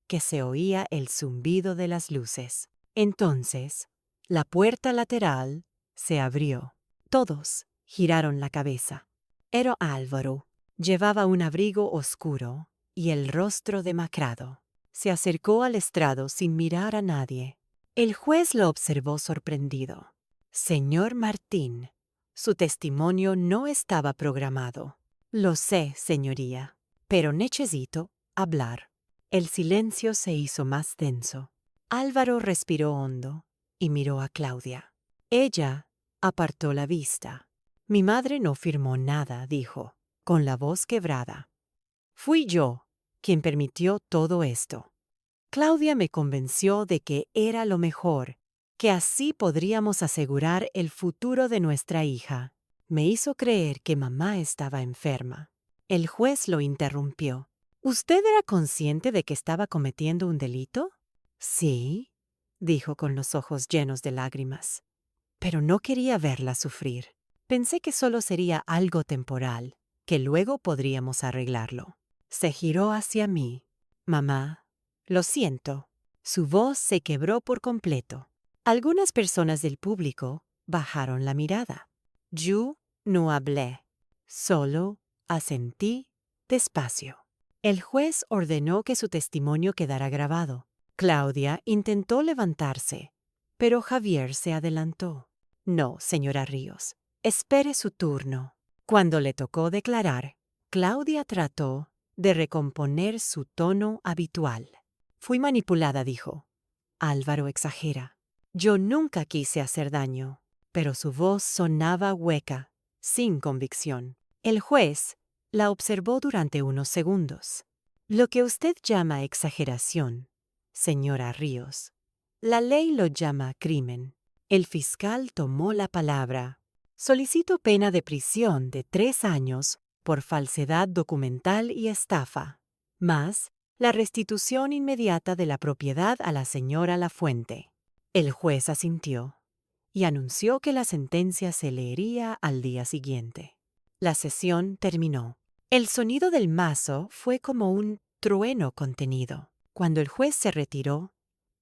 que se oía el zumbido de las luces. Entonces, la puerta lateral se abrió. Todos giraron la cabeza. Era Álvaro. Llevaba un abrigo oscuro y el rostro demacrado. Se acercó al estrado sin mirar a nadie. El juez lo observó sorprendido. Señor Martín, su testimonio no estaba programado. Lo sé, señoría, pero necesito hablar. El silencio se hizo más denso. Álvaro respiró hondo y miró a Claudia. Ella apartó la vista. Mi madre no firmó nada, dijo, con la voz quebrada. Fui yo quien permitió todo esto. Claudia me convenció de que era lo mejor, que así podríamos asegurar el futuro de nuestra hija. Me hizo creer que mamá estaba enferma. El juez lo interrumpió. ¿Usted era consciente de que estaba cometiendo un delito? Sí, dijo con los ojos llenos de lágrimas. Pero no quería verla sufrir. Pensé que solo sería algo temporal, que luego podríamos arreglarlo. Se giró hacia mí. Mamá, lo siento. Su voz se quebró por completo. Algunas personas del público bajaron la mirada. Yo no hablé, solo asentí despacio. El juez ordenó que su testimonio quedara grabado. Claudia intentó levantarse, pero Javier se adelantó. No, señora Ríos, espere su turno. Cuando le tocó declarar, Claudia trató de recomponer su tono habitual. Fui manipulada, dijo. Álvaro exagera. Yo nunca quise hacer daño, pero su voz sonaba hueca, sin convicción. El juez la observó durante unos segundos. Lo que usted llama exageración, señora Ríos, la ley lo llama crimen. El fiscal tomó la palabra. Solicito pena de prisión de 3 años por falsedad documental y estafa, más la restitución inmediata de la propiedad a la señora Lafuente. El juez asintió y anunció que la sentencia se leería al día siguiente. La sesión terminó. El sonido del mazo fue como un trueno contenido. Cuando el juez se retiró,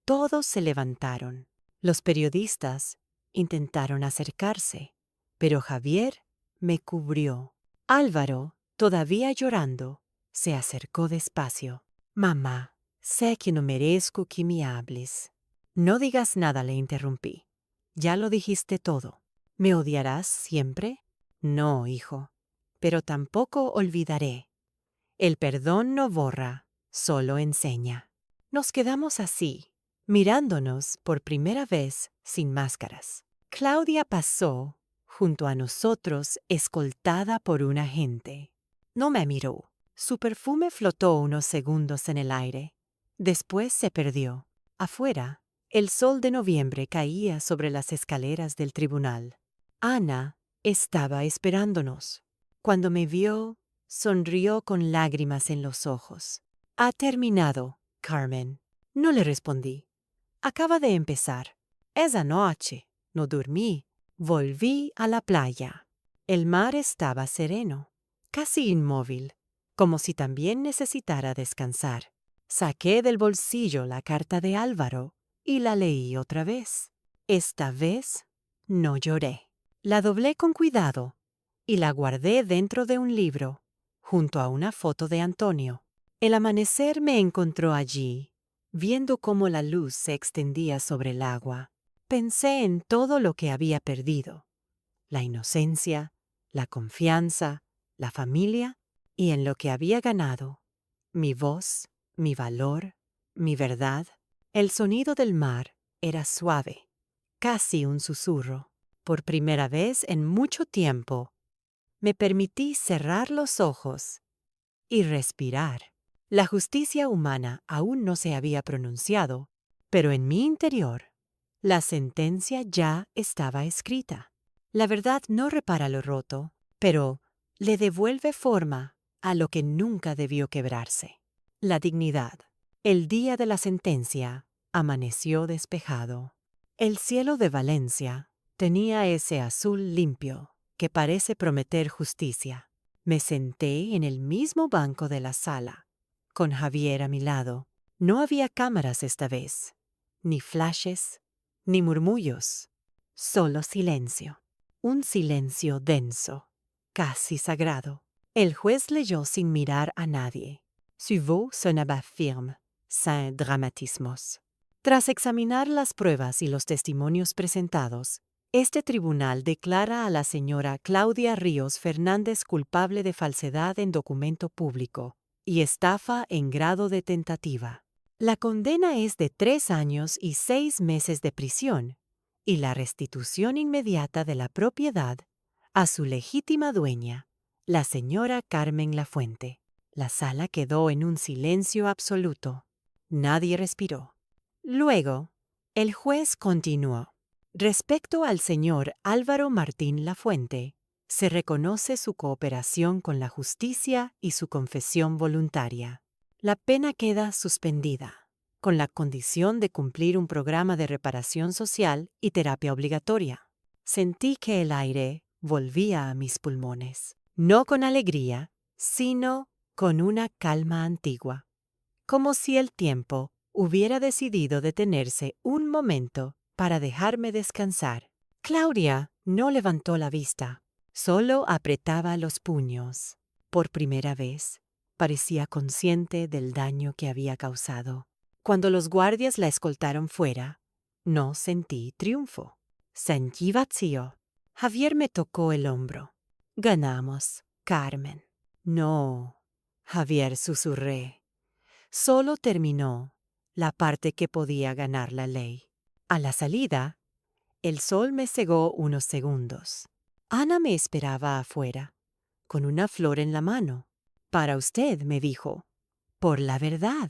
todos se levantaron. Los periodistas intentaron acercarse, pero Javier me cubrió. Álvaro, todavía llorando, se acercó despacio. Mamá, sé que no merezco que me hables. No digas nada, le interrumpí. Ya lo dijiste todo. ¿Me odiarás siempre? No, hijo, pero tampoco olvidaré. El perdón no borra, solo enseña. Nos quedamos así, mirándonos por primera vez sin máscaras. Claudia pasó junto a nosotros escoltada por un agente. No me miró. Su perfume flotó unos segundos en el aire. Después se perdió. Afuera, el sol de noviembre caía sobre las escaleras del tribunal. Ana estaba esperándonos. Cuando me vio, sonrió con lágrimas en los ojos. «Ha terminado, Carmen». No le respondí. «Acaba de empezar. Esa noche no dormí. Volví a la playa. El mar estaba sereno, casi inmóvil, como si también necesitara descansar. Saqué del bolsillo la carta de Álvaro y la leí otra vez. Esta vez no lloré. La doblé con cuidado y la guardé dentro de un libro, junto a una foto de Antonio. El amanecer me encontró allí, viendo cómo la luz se extendía sobre el agua. Pensé en todo lo que había perdido: la inocencia, la confianza, la familia, y en lo que había ganado: mi voz, mi valor, mi verdad. El sonido del mar era suave, casi un susurro. Por primera vez en mucho tiempo, me permití cerrar los ojos y respirar. La justicia humana aún no se había pronunciado, Pero en mi interior, la sentencia ya estaba escrita. La verdad no repara lo roto, pero le devuelve forma a lo que nunca debió quebrarse. La dignidad. El día de la sentencia amaneció despejado. El cielo de Valencia tenía ese azul limpio que parece prometer justicia. Me senté en el mismo banco de la sala, con Javier a mi lado. No había cámaras esta vez, ni flashes, ni murmullos, solo silencio. Un silencio denso, casi sagrado. El juez leyó sin mirar a nadie. Su voz sonaba firme, sin dramatismos. Tras examinar las pruebas y los testimonios presentados, este tribunal declara a la señora Claudia Ríos Fernández culpable de falsedad en documento público y estafa en grado de tentativa. La condena es de 3 años y 6 meses de prisión y la restitución inmediata de la propiedad a su legítima dueña, la señora Carmen Lafuente. La sala quedó en un silencio absoluto. Nadie respiró. Luego, el juez continuó. Respecto al señor Álvaro Martín Lafuente, se reconoce su cooperación con la justicia y su confesión voluntaria. La pena queda suspendida, con la condición de cumplir un programa de reparación social y terapia obligatoria. Sentí que el aire volvía a mis pulmones, no con alegría, sino con una calma antigua, como si el tiempo hubiera decidido detenerse un momento para dejarme descansar. Claudia no levantó la vista, solo apretaba los puños. Por primera vez, parecía consciente del daño que había causado. Cuando los guardias la escoltaron fuera, no sentí triunfo. Sentí vacío. Javier me tocó el hombro. Ganamos, Carmen. No, Javier, susurré. Solo terminó la parte que podía ganar la ley. A la salida, el sol me cegó unos segundos. Ana me esperaba afuera, con una flor en la mano. Para usted, me dijo. Por la verdad.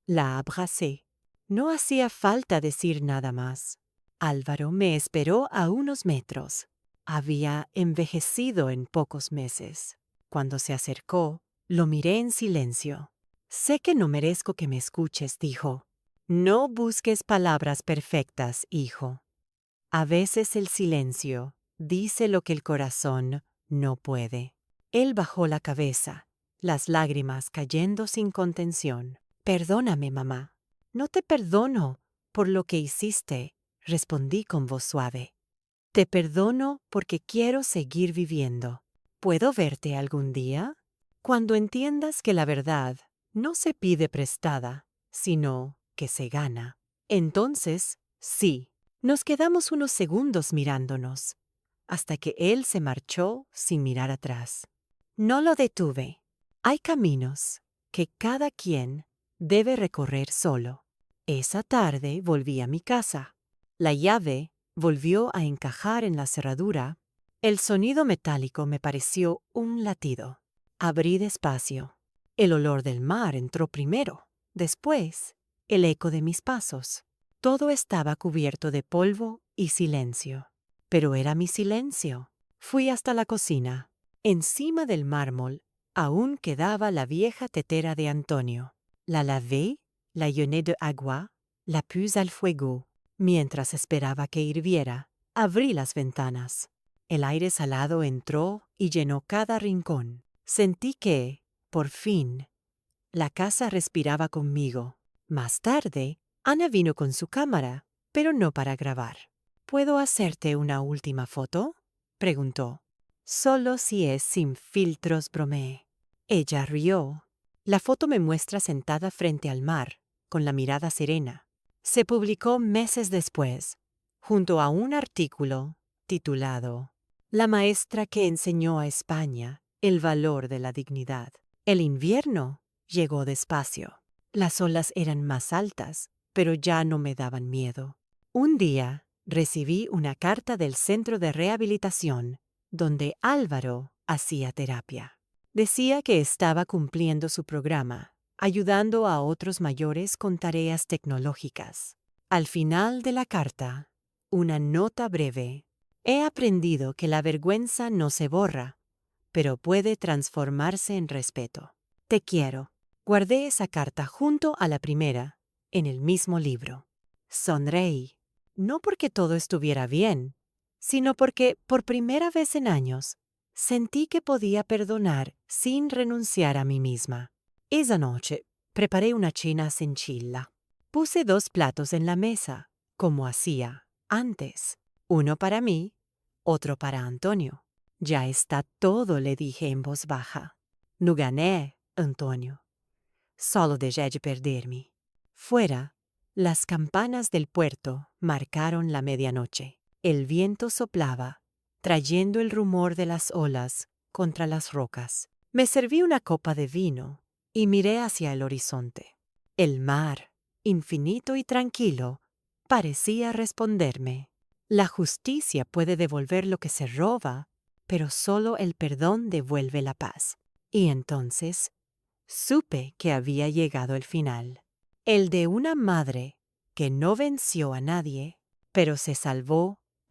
La abracé. No hacía falta decir nada más. Álvaro me esperó a unos metros. Había envejecido en pocos meses. Cuando se acercó, lo miré en silencio. Sé que no merezco que me escuches, dijo. No busques palabras perfectas, hijo. A veces el silencio dice lo que el corazón no puede. Él bajó la cabeza, las lágrimas cayendo sin contención. Perdóname, mamá. No te perdono por lo que hiciste, respondí con voz suave. Te perdono porque quiero seguir viviendo. ¿Puedo verte algún día? Cuando entiendas que la verdad no se pide prestada, sino que se gana. Entonces, sí. Nos quedamos unos segundos mirándonos, hasta que él se marchó sin mirar atrás. No lo detuve. Hay caminos que cada quien debe recorrer solo. Esa tarde volví a mi casa. La llave volvió a encajar en la cerradura. El sonido metálico me pareció un latido. Abrí despacio. El olor del mar entró primero, después el eco de mis pasos. Todo estaba cubierto de polvo y silencio. Pero era mi silencio. Fui hasta la cocina. Encima del mármol aún quedaba la vieja tetera de Antonio. La lavé, la llené de agua, la puse al fuego. Mientras esperaba que hirviera, abrí las ventanas. El aire salado entró y llenó cada rincón. Sentí que, por fin, la casa respiraba conmigo. Más tarde, Ana vino con su cámara, pero no para grabar. ¿Puedo hacerte una última foto?, preguntó. Solo si es sin filtros, bromeé. Ella rió. La foto me muestra sentada frente al mar, con la mirada serena. Se publicó meses después, junto a un artículo titulado La maestra que enseñó a España el valor de la dignidad. El invierno llegó despacio. Las olas eran más altas, pero ya no me daban miedo. Un día recibí una carta del centro de rehabilitación donde Álvaro hacía terapia. Decía que estaba cumpliendo su programa, ayudando a otros mayores con tareas tecnológicas. Al final de la carta, una nota breve. He aprendido que la vergüenza no se borra, pero puede transformarse en respeto. Te quiero. Guardé esa carta junto a la primera, en el mismo libro. Sonreí, no porque todo estuviera bien, sino porque, por primera vez en años, sentí que podía perdonar sin renunciar a mí misma. Esa noche, preparé una cena sencilla. Puse 2 platos en la mesa, como hacía antes. Uno para mí, otro para Antonio. Ya está todo, le dije en voz baja. No gané, Antonio. Solo dejé de perderme. Fuera, las campanas del puerto marcaron la medianoche. El viento soplaba, trayendo el rumor de las olas contra las rocas. Me serví una copa de vino y miré hacia el horizonte. El mar, infinito y tranquilo, parecía responderme. La justicia puede devolver lo que se roba, pero solo el perdón devuelve la paz. Y entonces supe que había llegado el final. El de una madre que no venció a nadie, pero se salvó